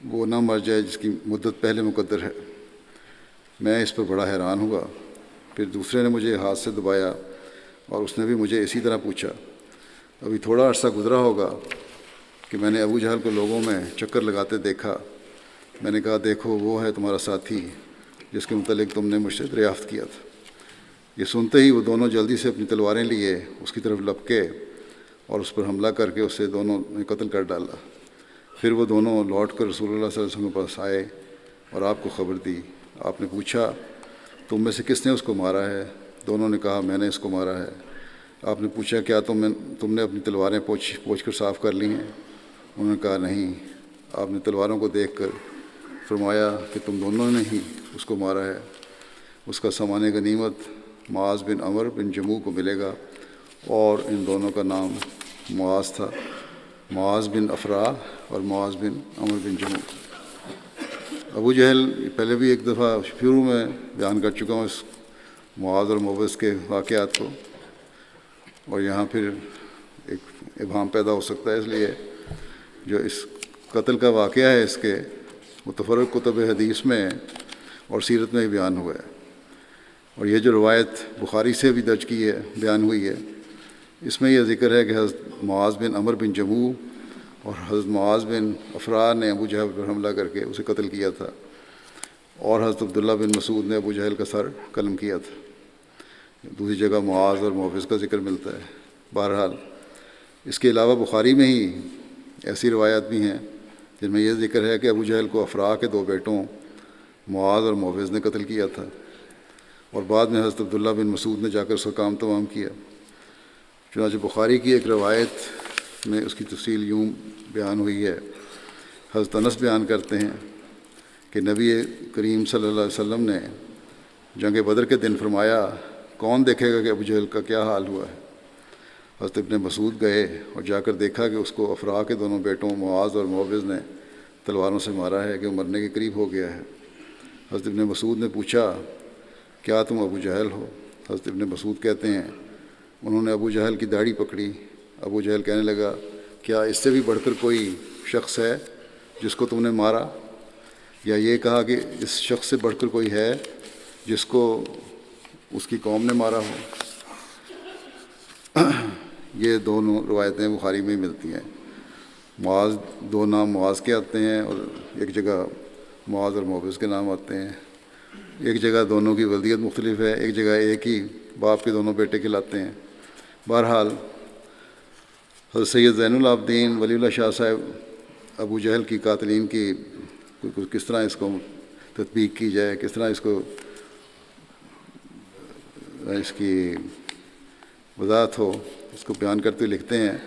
وہ نہ مر جائے جس کی مدت پہلے مقدر ہے۔ میں اس پر بڑا حیران ہوا۔ پھر دوسرے نے مجھے ہاتھ سے دبایا اور اس نے بھی مجھے اسی طرح پوچھا۔ ابھی تھوڑا عرصہ گزرا ہوگا کہ میں نے ابو جہل کو لوگوں میں چکر لگاتے دیکھا۔ میں نے کہا دیکھو وہ ہے تمہارا ساتھی جس کے متعلق تم نے مجھ سے دریافت کیا تھا۔ یہ سنتے ہی وہ دونوں جلدی سے اپنی تلواریں لیے اس کی طرف لپکے اور اس پر حملہ کر کے اسے دونوں نے قتل کر ڈالا۔ پھر وہ دونوں لوٹ کر رسول اللہ صلی اللہ علیہ وسلم کے پاس آئے اور آپ کو خبر دی۔ آپ نے پوچھا تم میں سے کس نے اس کو مارا ہے؟ دونوں نے کہا میں نے اس کو مارا ہے۔ آپ نے پوچھا کیا تم نے اپنی تلواریں پوچھ کر صاف کر لی ہیں؟ انہوں نے کہا نہیں۔ آپ نے تلواروں کو دیکھ کر فرمایا کہ تم دونوں نے ہی اس کو مارا ہے۔ اس کا سامان غنیمت معاذ بن عمر بن جموع کو ملے گا، اور ان دونوں کا نام معاذ تھا، معاذ بن افراء اور معاذ بن عمر بن جموع۔ ابو جہل پہلے بھی ایک دفعہ شروع میں بیان کر چکا ہوں اس معاذ اور موبس کے واقعات کو، اور یہاں پھر ایک ابہام پیدا ہو سکتا ہے، اس لیے جو اس قتل کا واقعہ ہے اس کے متفرق کتب حدیث میں اور سیرت میں ہی بیان ہوا ہے، اور یہ جو روایت بخاری سے بھی درج کی ہے بیان ہوئی ہے اس میں یہ ذکر ہے کہ حضرت معاذ بن عمر بن جموع اور حضرت معاذ بن افراء نے ابو جہل پر حملہ کر کے اسے قتل کیا تھا، اور حضرت عبداللہ بن مسعود نے ابو جہل کا سر قلم کیا تھا۔ دوسری جگہ معاذ اور موفز کا ذکر ملتا ہے۔ بہرحال اس کے علاوہ بخاری میں ہی ایسی روایات بھی ہیں جن میں یہ ذکر ہے کہ ابو جہل کو افراء کے 2 بیٹوں معاذ اور موفز نے قتل کیا تھا، اور بعد میں حضرت عبداللہ بن مسعود نے جا کر اس کا کام تمام کیا۔ چنانچہ بخاری کی ایک روایت میں اس کی تفصیل یوں بیان ہوئی ہے۔ حضرت انس بیان کرتے ہیں کہ نبی کریم صلی اللہ علیہ وسلم نے جنگ بدر کے دن فرمایا کون دیکھے گا کہ ابو جہل کا کیا حال ہوا ہے؟ حضرت ابن مسعود گئے اور جا کر دیکھا کہ اس کو افراء کے 2 بیٹوں معاذ اور موفز نے تلواروں سے مارا ہے کہ وہ مرنے کے قریب ہو گیا ہے۔ حضرت ابن مسعود نے پوچھا کیا تم ابو جہل ہو؟ حضرت ابن مسعود کہتے ہیں انہوں نے ابو جہل کی داڑھی پکڑی۔ ابو جہل کہنے لگا کیا اس سے بھی بڑھ کر کوئی شخص ہے جس کو تم نے مارا؟ یا یہ کہا کہ اس شخص سے بڑھ کر کوئی ہے جس کو اس کی قوم نے مارا ہو؟ یہ دونوں روایتیں بخاری میں ہی ملتی ہیں۔ معاذ 2 نام معاذ کے آتے ہیں اور ایک جگہ معاذ اور موفز کے نام آتے ہیں۔ ایک جگہ دونوں کی ولدیت مختلف ہے، ایک جگہ ایک ہی باپ کے 2 بیٹے کہلاتے ہیں۔ بہرحال حضرت سید زین العابدین ولی اللہ شاہ صاحب ابو جہل کی قاتلین کی کس طرح اس کو تطبیق کی جائے، کس طرح اس کی وضاحت ہو، اس کو بیان کرتے لکھتے ہیں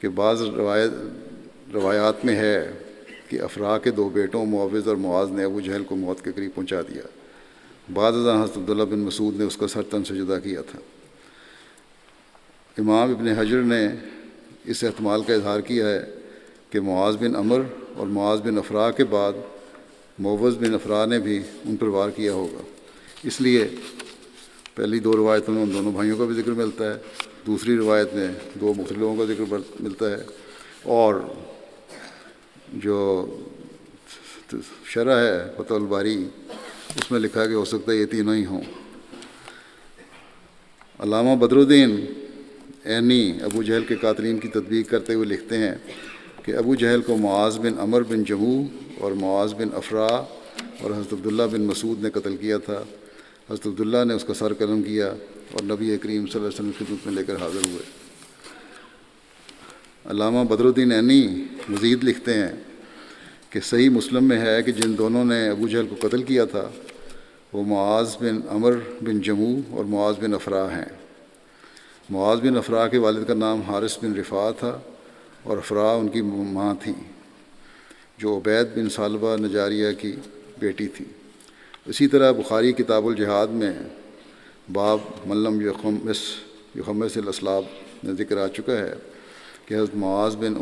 کہ بعض روایات میں ہے کہ افراء کے 2 بیٹوں موفز اور معاذ نے ابو جہل کو موت کے قریب پہنچا دیا۔ بعض ازاں حضرت عبداللہ بن مسعود نے اس کا سر تن سے جدا کیا تھا۔ امام ابن حجر نے اس احتمال کا اظہار کیا ہے کہ معاذ بن عمر اور معاذ بن افراء کے بعد موفز بن افراء نے بھی ان پر وار کیا ہوگا، اس لیے پہلی 2 روایتوں میں ان دونوں بھائیوں کا بھی ذکر ملتا ہے، دوسری روایت میں 2 مختلف لوگوں کا ذکر ملتا ہے، اور جو شرح ہے فتح الباری اس میں لکھا ہے کہ ہو سکتا ہے یہ تینوں ہی ہوں۔ علامہ بدر الدین عینی ابو جہل کے قاتلین کی تطبیق کرتے ہوئے لکھتے ہیں کہ ابو جہل کو معاذ بن عمر بن جموح اور معاذ بن افرا اور حضرت عبداللہ بن مسعود نے قتل کیا تھا۔ حضرت عبداللہ نے اس کا سر قلم کیا اور نبی کریم صلی اللہ علیہ وسلم کی خدمت میں لے کر حاضر ہوئے۔ علامہ بدر الدین عینی مزید لکھتے ہیں کہ صحیح مسلم میں ہے کہ جن دونوں نے ابو جہل کو قتل کیا تھا وہ معاذ بن عمر بن جموح اور معاذ بن افرا ہیں۔ معاذ بن افرا کے والد کا نام حارث بن رفاع تھا اور افرا ان کی ماں تھی جو عبید بن ثعلبہ نجاریہ کی بیٹی تھی۔ اسی طرح بخاری کتاب الجہاد میں باب ملم یخمس الاسلاب میں ذکر آ چکا ہے کہ حضرت معاذ بن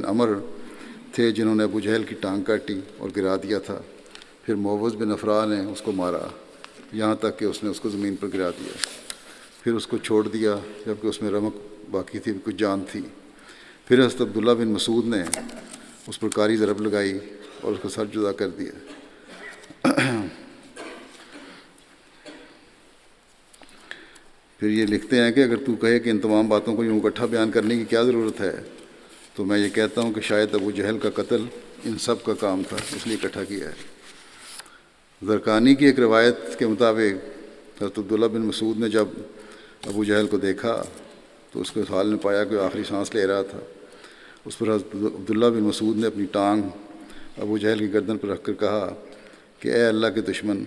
عمر تھے جنہوں نے ابو جہل کی ٹانگ کاٹی اور گرا دیا تھا، پھر معوذ بن افرا نے اس کو مارا یہاں تک کہ اس نے اس کو زمین پر گرا دیا، پھر اس کو چھوڑ دیا جبکہ اس میں رمق باقی تھی، کچھ جان تھی۔ پھر حضرت عبداللہ بن مسعود نے اس پر کاری ضرب لگائی اور اس کا سر جدا کر دیا۔ پھر یہ لکھتے ہیں کہ اگر تو کہے کہ ان تمام باتوں کو یوں اکٹھا بیان کرنے کی کیا ضرورت ہے تو میں یہ کہتا ہوں کہ شاید ابو جہل کا قتل ان سب کا کام تھا، اس لیے اکٹھا کیا ہے۔ زرقانی کی ایک روایت کے مطابق حضرت عبداللہ بن مسعود نے جب ابو جہل کو دیکھا تو اس کے حال میں پایا کہ وہ آخری سانس لے رہا تھا۔ اس پر حضرت عبداللہ بن مسعود نے اپنی ٹانگ ابو جہل کی گردن پر رکھ کر کہا کہ اے اللہ کے دشمن،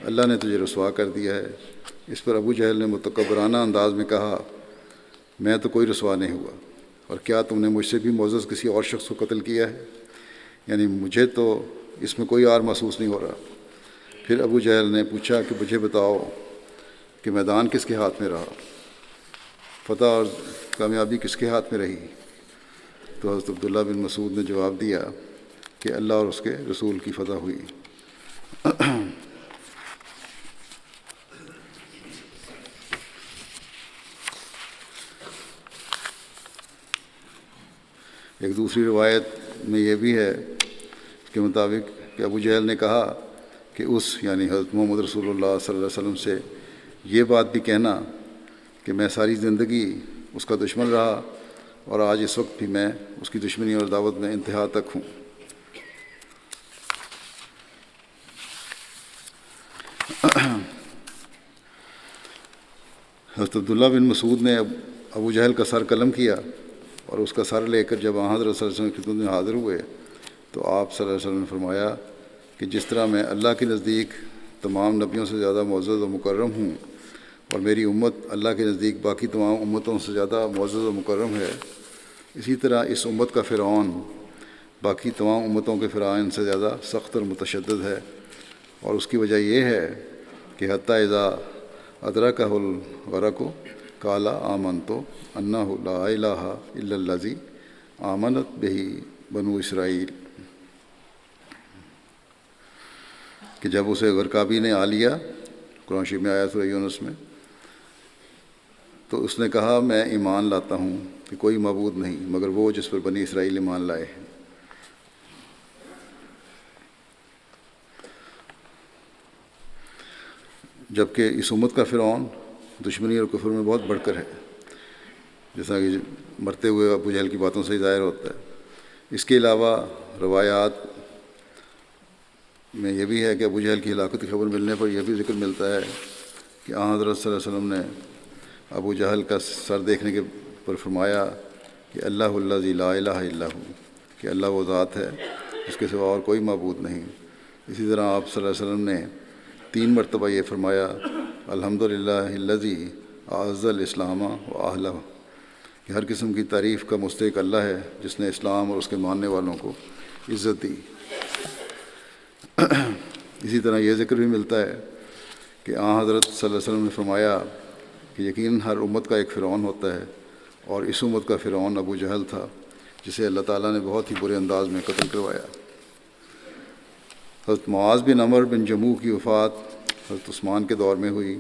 اللہ نے تجھے رسوا کر دیا ہے۔ اس پر ابو جہل نے متکبرانہ انداز میں کہا میں تو کوئی رسوا نہیں ہوا، اور کیا تم نے مجھ سے بھی معزز کسی اور شخص کو قتل کیا ہے؟ یعنی مجھے تو اس میں کوئی عار محسوس نہیں ہو رہا۔ پھر ابو جہل نے پوچھا کہ مجھے بتاؤ کہ میدان کس کے ہاتھ میں رہا، فتح اور کامیابی کس کے ہاتھ میں رہی؟ تو حضرت عبداللہ بن مسعود نے جواب دیا کہ اللہ اور اس کے رسول کی فتح ہوئی۔ ایک دوسری روایت میں یہ بھی ہے اس کے مطابق کہ ابو جہل نے کہا کہ یعنی حضرت محمد رسول اللہ صلی اللہ علیہ وسلم سے یہ بات بھی کہنا کہ میں ساری زندگی اس کا دشمن رہا اور آج اس وقت بھی میں اس کی دشمنی اور دعوت میں انتہا تک ہوں۔ حضرت عبداللہ بن مسعود نے ابو جہل کا سر قلم کیا اور اس کا سر لے کر جب حضرت صلی اللہ علیہ وسلم کی خدمت میں حاضر ہوئے تو آپ صلی اللہ علیہ وسلم نے فرمایا کہ جس طرح میں اللہ کے نزدیک تمام نبیوں سے زیادہ معزز و مکرم ہوں اور میری امت اللہ کے نزدیک باقی تمام امتوں سے زیادہ معزز و مکرم ہے، اسی طرح اس امت کا فرعون باقی تمام امتوں کے فرعون سے زیادہ سخت اور متشدد ہے، اور اس کی وجہ یہ ہے کہ حتیٰ اذا ادرکہ الغرق قال آمنت انہ لا الہ الا الذی آمنت بہ بنو اسرائیل، کہ جب اسے غرقابی نے آ لیا، قرآن شریف میں آیا سورہ یونس میں، تو اس نے کہا میں ایمان لاتا ہوں کہ کوئی معبود نہیں مگر وہ جس پر بنی اسرائیل ایمان لائے ہیں۔ جبکہ اس امت کا فرعون دشمنی اور کفر میں بہت بڑھ کر ہے، جیسا کہ مرتے ہوئے ابو جہل کی باتوں سے ظاہر ہوتا ہے۔ اس کے علاوہ روایات میں یہ بھی ہے کہ ابو جہل کی ہلاکت کی خبر ملنے پر یہ بھی ذکر ملتا ہے کہ آن حضرت صلی اللہ علیہ وسلم نے ابو جہل کا سر دیکھنے کے پر فرمایا کہ اللہ الذی لا الہ الا ہو، کہ اللہ وہ ذات ہے جس کے سوا اور کوئی معبود نہیں۔ اسی طرح آپ صلی اللہ علیہ وسلم نے 3 مرتبہ یہ فرمایا الحمدللہ الذی اعز الاسلام و اہلہ، کہ ہر قسم کی تعریف کا مستحق اللہ ہے جس نے اسلام اور اس کے ماننے والوں کو عزت دی۔ اسی طرح یہ ذکر بھی ملتا ہے کہ حضرت صلی اللہ علیہ وسلم نے فرمایا کہ یقیناً ہر امت کا ایک فرعون ہوتا ہے، اور اس امت کا فرعون ابو جہل تھا جسے اللہ تعالیٰ نے بہت ہی برے انداز میں قتل کروایا۔ حضرت معاذ بن عمر بن جموح کی وفات حضرت عثمان کے دور میں ہوئی۔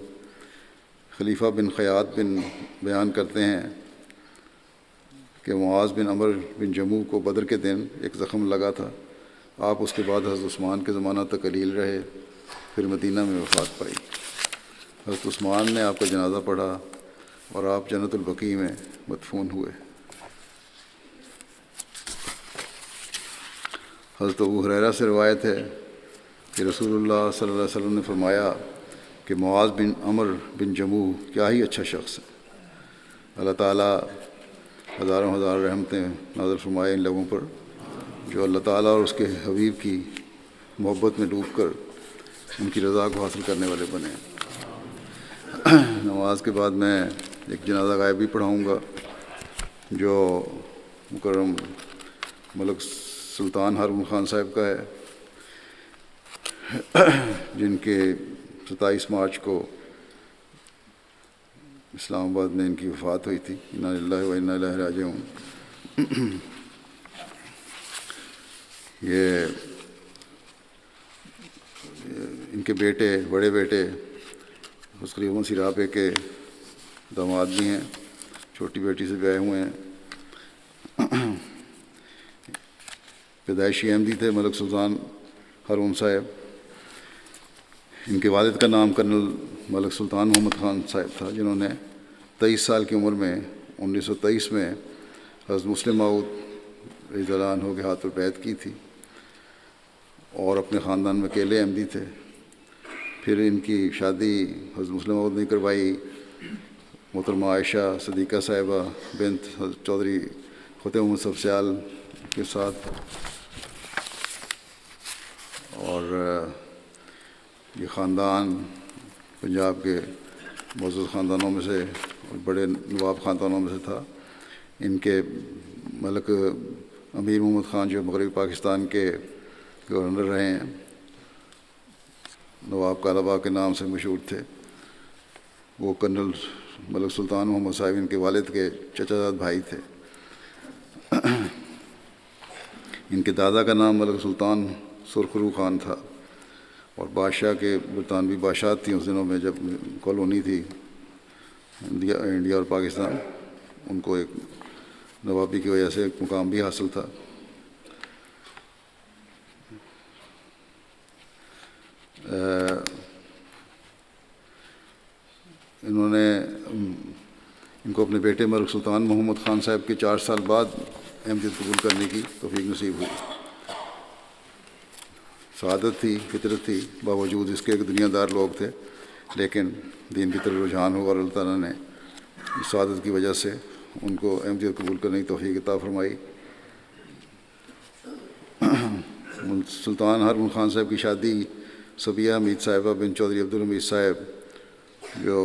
خلیفہ بن خیاط بن بیان کرتے ہیں کہ معاذ بن عمر بن جموح کو بدر کے دن ایک زخم لگا تھا، آپ اس کے بعد حضرت عثمان کے زمانہ تک قلیل رہے، پھر مدینہ میں وفات پائی۔ حضرت عثمان نے آپ کا جنازہ پڑھا اور آپ جنت البقیع میں مدفون ہوئے۔ حضرت ابو ہریرہ سے روایت ہے کہ رسول اللہ صلی اللہ علیہ وسلم نے فرمایا کہ معاذ بن عمر بن جموح کیا ہی اچھا شخص ہے، اللہ تعالیٰ ہزاروں ہزار رحمتیں نازل فرمائے ان لوگوں پر جو اللہ تعالیٰ اور اس کے حبیب کی محبت میں ڈوب کر ان کی رضا کو حاصل کرنے والے بنے۔ نماز کے بعد میں ایک جنازہ غائب بھی پڑھاؤں گا جو مکرم ملک سلطان ہارون خان صاحب کا ہے، جن کے 27 مارچ کو اسلام آباد میں ان کی وفات ہوئی تھی۔ انا للہ و انا الیہ راجعون۔ یہ ان کے بیٹے، بڑے بیٹے خلیفہ مسیح رابع کے داماد بھی ہیں، چھوٹی بیٹی سے بیاہ ہوئے ہیں۔ پیدائشی احمدی تھے ملک سلطان ہارون صاحب۔ ان کے والد کا نام کرنل ملک سلطان محمد خان صاحب تھا، جنہوں نے 23 سال کی عمر میں 1923 میں حضرت مسلم موعود رضی اللہ عنہ کے ہاتھ پر بیعت کی تھی اور اپنے خاندان میں اکیلے احمدی تھے۔ پھر ان کی شادی حضرت مسلم موعود نے کروائی محترمہ عائشہ صدیقہ صاحبہ بنت حضرت چودھری فتح محمد سبسیال کے ساتھ، اور یہ خاندان پنجاب کے معزز خاندانوں میں سے اور بڑے نواب خاندانوں میں سے تھا۔ ان کے ملک امیر محمد خان جو مغربی پاکستان کے گورنر رہے ہیں، نواب کالابا کے نام سے مشہور تھے، وہ کرنل ملک سلطان محمد صاحب ان کے والد کے چچا زاد بھائی تھے۔ ان کے دادا کا نام ملک سلطان سرخرو خان تھا اور بادشاہ کے برطانوی بادشاہت تھیں اس دنوں میں جب کالونی تھی انڈیا اور پاکستان، ان کو ایک نوابی کی وجہ سے ایک مقام بھی حاصل تھا۔ انہوں نے ان کو اپنے بیٹے ملک سلطان محمد خان صاحب کے 4 سال بعد احمدیت قبول کرنے کی توفیق نصیب ہوئی۔ سعادت تھی، فطرت تھی، باوجود اس کے ایک دنیا دار لوگ تھے، لیکن دین کی طرف رجحان ہوا اور اللہ تعالیٰ نے اس سعادت کی وجہ سے ان کو احمدیت قبول کرنے کی توفیق عطا فرمائی۔ سلطان ہارون خان صاحب کی شادی صبیہ حمید صاحبہ بن چودھری عبدالحمید صاحب جو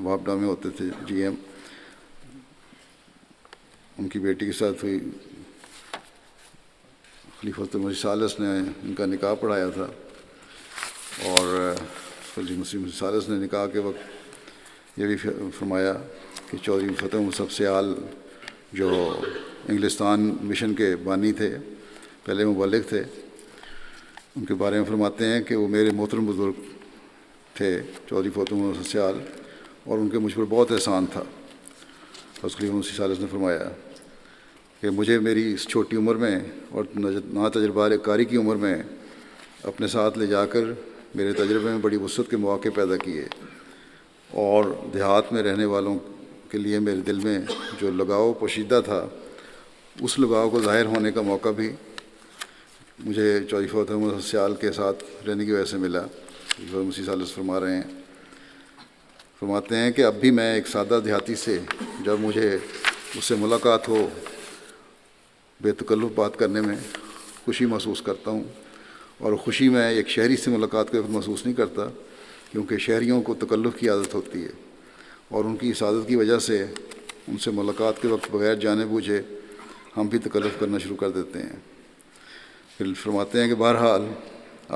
واپڈا میں ہوتے تھے جی ایم، ان کی بیٹی کے ساتھ ہوئی۔ خلیفۃ مسیح ثالث نے ان کا نکاح پڑھایا تھا، اور خلیفہ مسیح ثالث نے نکاح کے وقت یہ بھی فرمایا کہ چودھری فتح محمد سیال جو انگلستان مشن کے بانی تھے، پہلے مبلغ تھے، ان کے بارے میں فرماتے ہیں کہ وہ میرے محترم بزرگ تھے چودھری فتح محمد سیال، اور ان کے مجھ پر بہت احسان تھا۔ خلیفہ مسیح ثالث نے فرمایا کہ مجھے میری اس چھوٹی عمر میں اور نا تجربہ کاری کی عمر میں اپنے ساتھ لے جا کر میرے تجربے میں بڑی وسعت کے مواقع پیدا کیے، اور دیہات میں رہنے والوں کے لیے میرے دل میں جو لگاؤ پوشیدہ تھا، اس لگاؤ کو ظاہر ہونے کا موقع بھی مجھے چودھری فتح محمد سیال کے ساتھ رہنے کی وجہ سے ملا۔ خلیفہ مسیح ثالث فرماتے ہیں کہ اب بھی میں ایک سادہ دیہاتی سے جب مجھے اس سے ملاقات ہو بے تکلف بات کرنے میں خوشی محسوس کرتا ہوں، اور خوشی میں ایک شہری سے ملاقات کے وقت محسوس نہیں کرتا، کیونکہ شہریوں کو تکلف کی عادت ہوتی ہے، اور ان کی اس عادت کی وجہ سے ان سے ملاقات کے وقت بغیر جانے بوجھے ہم بھی تکلف کرنا شروع کر دیتے ہیں۔ پھر فرماتے ہیں کہ بہرحال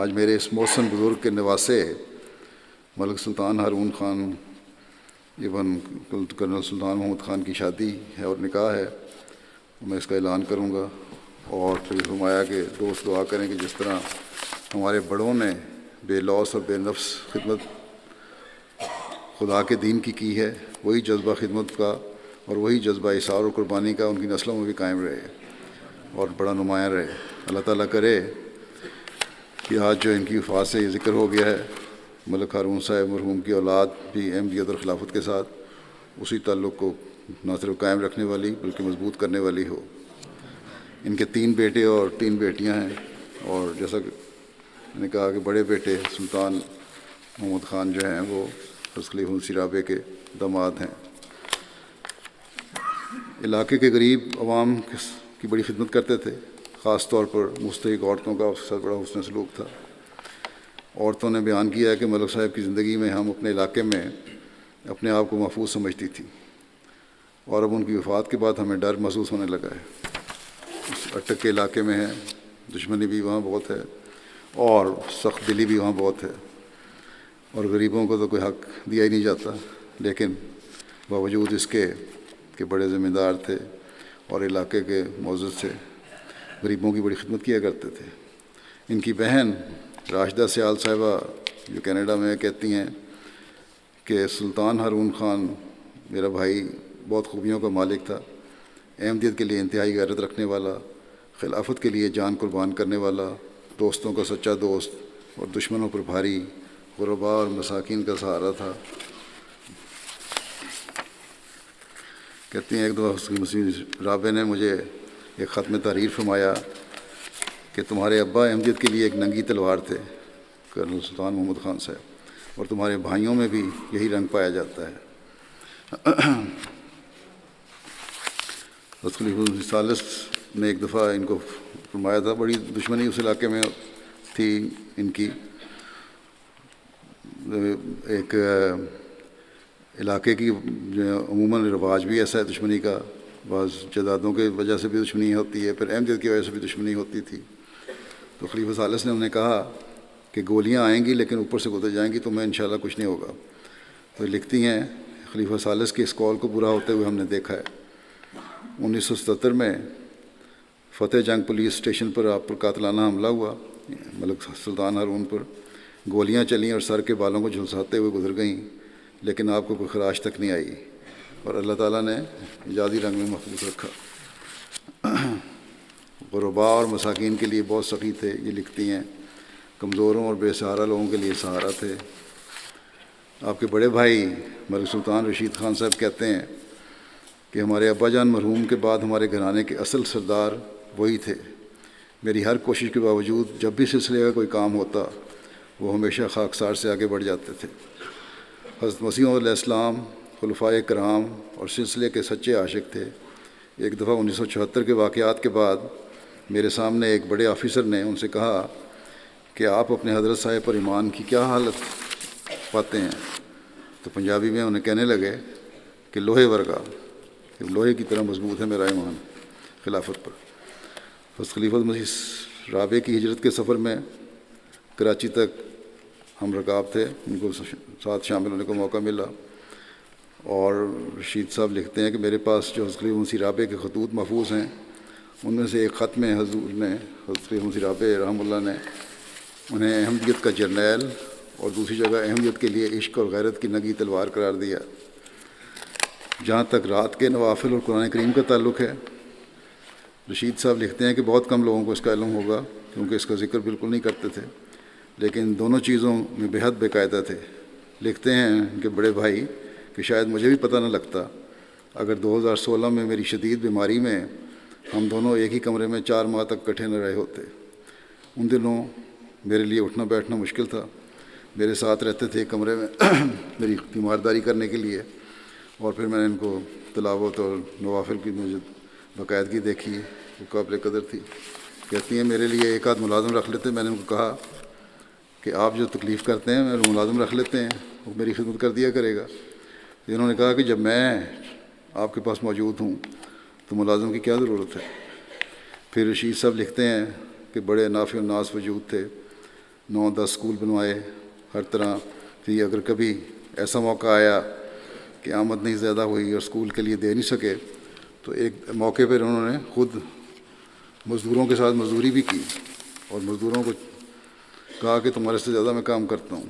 آج میرے اس محسن بزرگ کے نواسے ملک سلطان ہارون خان ابن کرنل سلطان محمد خان کی شادی ہے اور نکاح ہے، میں اس کا اعلان کروں گا۔ اور پھر فرمایا کہ دوست دعا کریں کہ جس طرح ہمارے بڑوں نے بے لوث اور بے نفس خدمت خدا کے دین کی ہے، وہی جذبہ خدمت کا اور وہی جذبہ اثار اور قربانی کا ان کی نسلوں میں بھی قائم رہے اور بڑا نمایاں رہے۔ اللہ تعالیٰ کرے کہ آج جو ان کی وفات سے یہ ذکر ہو گیا ہے ملک ہارون صاحب مرحوم کی اولاد بھی احمدیت اور خلافت کے ساتھ اسی تعلق کو نہ صرف قائم رکھنے والی بلکہ مضبوط کرنے والی ہو۔ ان کے 3 بیٹے اور 3 بیٹیاں ہیں، اور جیسا کہ میں نے کہا کہ بڑے بیٹے سلطان محمد خان جو ہیں وہ حضرت خلیفہ مسیح رابع کے داماد ہیں۔ علاقے کے غریب عوام کی بڑی خدمت کرتے تھے، خاص طور پر مستحق عورتوں کا اس کے ساتھ بڑا حسن سلوک تھا۔ عورتوں نے بیان کیا ہے کہ ملک صاحب کی زندگی میں ہم اپنے علاقے میں اپنے آپ کو محفوظ سمجھتی تھی، اور اب ان کی وفات کے بعد ہمیں ڈر محسوس ہونے لگا ہے۔ اس اٹک کے علاقے میں ہے، دشمنی بھی وہاں بہت ہے اور سخت دلی بھی وہاں بہت ہے، اور غریبوں کو تو کوئی حق دیا ہی نہیں جاتا، لیکن باوجود اس کے کہ بڑے ذمہ دار تھے اور علاقے کے معزز تھے، غریبوں کی بڑی خدمت کیا کرتے تھے۔ ان کی بہن راشدہ سیال صاحبہ جو کینیڈا میں کہتی ہیں کہ سلطان ہارون خان میرا بھائی بہت خوبیوں کا مالک تھا، احمدیت کے لیے انتہائی غیرت رکھنے والا، خلافت کے لیے جان قربان کرنے والا، دوستوں کا سچا دوست اور دشمنوں پر بھاری، غرباء اور مساکین کا سہارا تھا۔ کہتی ہیں ایک دفعہ حضرت مسیح رابع نے مجھے ایک خط میں تحریر فرمایا کہ تمہارے ابا احمدیت کے لیے ایک ننگی تلوار تھے، کرنل سلطان محمد خان صاحب، اور تمہارے بھائیوں میں بھی یہی رنگ پایا جاتا ہے۔ حضرت خلیفہ ثالث نے ایک دفعہ ان کو فرمایا تھا، بڑی دشمنی اس علاقے میں تھی ان کی، ایک علاقے کی عموماً رواج بھی ایسا ہے دشمنی کا، بعض جدادوں کی وجہ سے بھی دشمنی ہوتی ہے، پھر احمدیت کی وجہ سے بھی دشمنی ہوتی تھی۔ تو خلیفہ ثالث نے انہیں کہا کہ گولیاں آئیں گی لیکن اوپر سے گزر جائیں گی، تو میں انشاءاللہ کچھ نہیں ہوگا۔ تو لکھتی ہیں خلیفہ ثالث کے اس قول کو پورا ہوتے ہوئے ہم نے دیکھا ہے۔ 1977 میں فتح جنگ پولیس اسٹیشن پر آپ پر قاتلانہ حملہ ہوا، ملک سلطان ہارون پر، گولیاں چلیں اور سر کے بالوں کو جھلساتے ہوئے گزر گئیں، لیکن آپ کو کوئی خراش تک نہیں آئی، اور اللہ تعالیٰ نے اعجازی رنگ میں محفوظ رکھا۔ غرباء اور مساکین کے لیے بہت سخی تھے، یہ لکھتی ہیں، کمزوروں اور بے سہارا لوگوں کے لیے سہارا تھے۔ آپ کے بڑے بھائی ملک سلطان رشید خان صاحب کہتے ہیں کہ ہمارے ابا جان مرحوم کے بعد ہمارے گھرانے کے اصل سردار وہی تھے۔ میری ہر کوشش کے باوجود جب بھی سلسلے کا کوئی کام ہوتا وہ ہمیشہ خاکسار سے آگے بڑھ جاتے تھے۔ حضرت مسیح علیہ السلام، خلفائے کرام اور سلسلے کے سچے عاشق تھے۔ ایک دفعہ 1974 کے واقعات کے بعد میرے سامنے ایک بڑے آفیسر نے ان سے کہا کہ آپ اپنے حضرت صاحب پر ایمان کی کیا حالت پاتے ہیں؟ تو پنجابی میں انہیں کہنے لگے کہ لوہے ورگا، کہ لوہے کی طرح مضبوط ہے میرا ایمان خلافت پر۔ حضرت خلیفہ مسیح رابع کی ہجرت کے سفر میں کراچی تک ہم رکاب تھے، ان کو ساتھ شامل ہونے کا موقع ملا، اور رشید صاحب لکھتے ہیں کہ میرے پاس جو حضرت خلیفہ مسیح رابع کے خطوط محفوظ ہیں، ان میں سے ایک خط میں حضور نے، حضرت خلیفہ مسیح رابع رحمہ اللہ نے انہیں احمدیت کا جرنیل اور دوسری جگہ احمدیت کے لیے عشق اور غیرت کی ننگی تلوار قرار دیا۔ جہاں تک رات کے نوافل اور قرآن کریم کا تعلق ہے، رشید صاحب لکھتے ہیں کہ بہت کم لوگوں کو اس کا علم ہوگا کیونکہ اس کا ذکر بالکل نہیں کرتے تھے، لیکن دونوں چیزوں میں بے حد باقاعدہ تھے۔ لکھتے ہیں کہ بڑے بھائی کہ شاید مجھے بھی پتہ نہ لگتا اگر 2016 میں میری شدید بیماری میں ہم دونوں ایک ہی کمرے میں 4 ماہ تک کٹھے نہ رہے ہوتے۔ ان دنوں میرے لیے اٹھنا بیٹھنا مشکل تھا، میرے ساتھ رہتے تھے کمرے میں میری تیمارداری کرنے کے لیے، اور پھر میں نے ان کو تلاوت اور نوافل کی مجھے باقاعدگی دیکھی، وہ قابل قدر تھی۔ کہتی ہیں میرے لیے ایک آدھ ملازم رکھ لیتے، میں نے ان کو کہا کہ آپ جو تکلیف کرتے ہیں میرے ملازم رکھ لیتے ہیں، وہ میری خدمت کر دیا کرے گا۔ انہوں نے کہا کہ جب میں آپ کے پاس موجود ہوں تو ملازم کی کیا ضرورت ہے۔ پھر رشید صاحب لکھتے ہیں کہ بڑے نافع الناس وجود تھے، 9-10 اسکول بنوائے، ہر طرح کی اگر کبھی ایسا موقع آیا کہ آمد نہیں زیادہ ہوئی اور اسکول کے لیے دے نہیں سکے تو ایک موقع پر انہوں نے خود مزدوروں کے ساتھ مزدوری بھی کی اور مزدوروں کو کہا کہ تمہارے سے زیادہ میں کام کرتا ہوں۔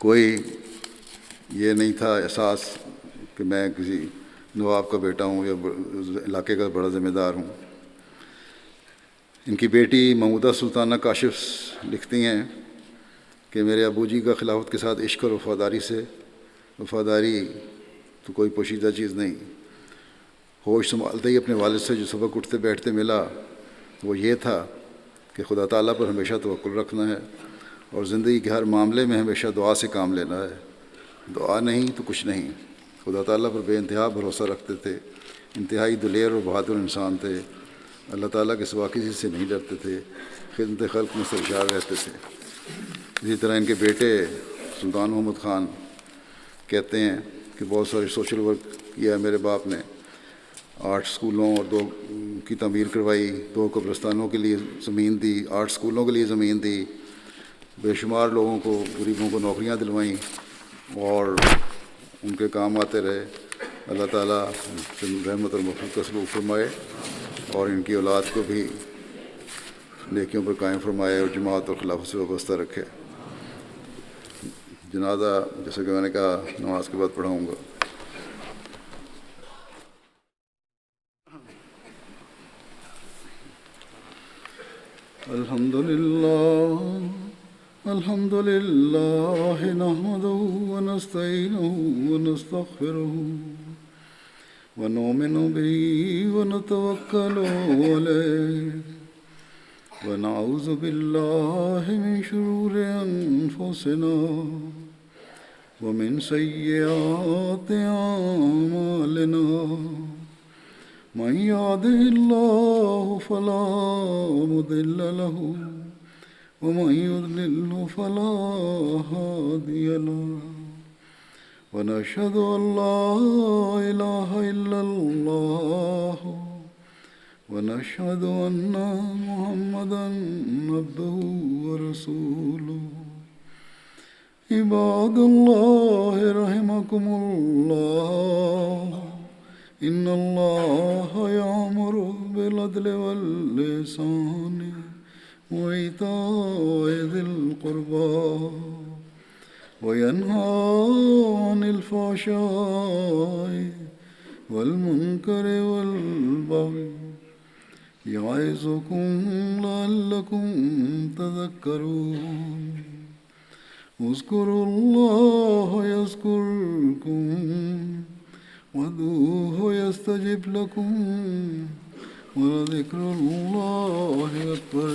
کوئی یہ نہیں تھا احساس کہ میں کسی نواب کا بیٹا ہوں یا علاقے کا بڑا ذمہ دار ہوں۔ ان کی بیٹی محمودہ سلطانہ کاشف لکھتی ہیں کہ میرے ابو جی کا خلافت کے ساتھ عشق اور وفاداری تو کوئی پوشیدہ چیز نہیں. ہوش سنبھالتے ہی اپنے والد سے جو سبق اٹھتے بیٹھتے ملا وہ یہ تھا کہ خدا تعالیٰ پر ہمیشہ توکل رکھنا ہے اور زندگی کے ہر معاملے میں ہمیشہ دعا سے کام لینا ہے. دعا نہیں تو کچھ نہیں. خدا تعالیٰ پر بے انتہا بھروسہ رکھتے تھے. انتہائی دلیر اور بہادر انسان تھے. اللہ تعالیٰ کے سوا کسی سے نہیں ڈرتے تھے. خدمت خلق میں سرشار رہتے تھے. اسی طرح ان کے بیٹے سلطان محمد خان کہتے ہیں کہ بہت سارے سوشل ورک کیا ہے میرے باپ نے. 8 اسکولوں اور 2 کی تعمیر کروائی, 2 قبرستانوں کے لیے زمین دی, 8 اسکولوں کے لیے زمین دی, بے شمار لوگوں کو, غریبوں کو نوکریاں دلوائیں اور ان کے کام آتے رہے. اللہ تعالیٰ رحمت اور مغفرت کا سلوک فرمائے اور ان کی اولاد کو بھی نیکیوں پر قائم فرمائے اور جماعت اور خلافت سے وابستہ رکھے. جنازہ جیسا کہ میں نے کہا نماز کے بعد پڑھاؤں گا. الحمد للہ نحمدہ ونستعینہ ونستغفرہ ونؤمن بہ ونتوکل علیہ ونعوذ باللہ من شرور انفسنا ومن سیئات اعمالنا من يهده الله فلا مضل له ومن يضلل فلا هادي له ونشهد أن لا إله إلا الله ونشهد أن محمدا عبده ورسوله. عباد الله رحمكم الله إن الله يأمر بالعدل والإحسان وإيتاء ذي القربى وينهى عن الفحشاء والمنكر والبغي يعظكم لعلكم تذكرون. اذكروا الله يذكركم وادعوه يستجب لكم ولذكر الله أكبر.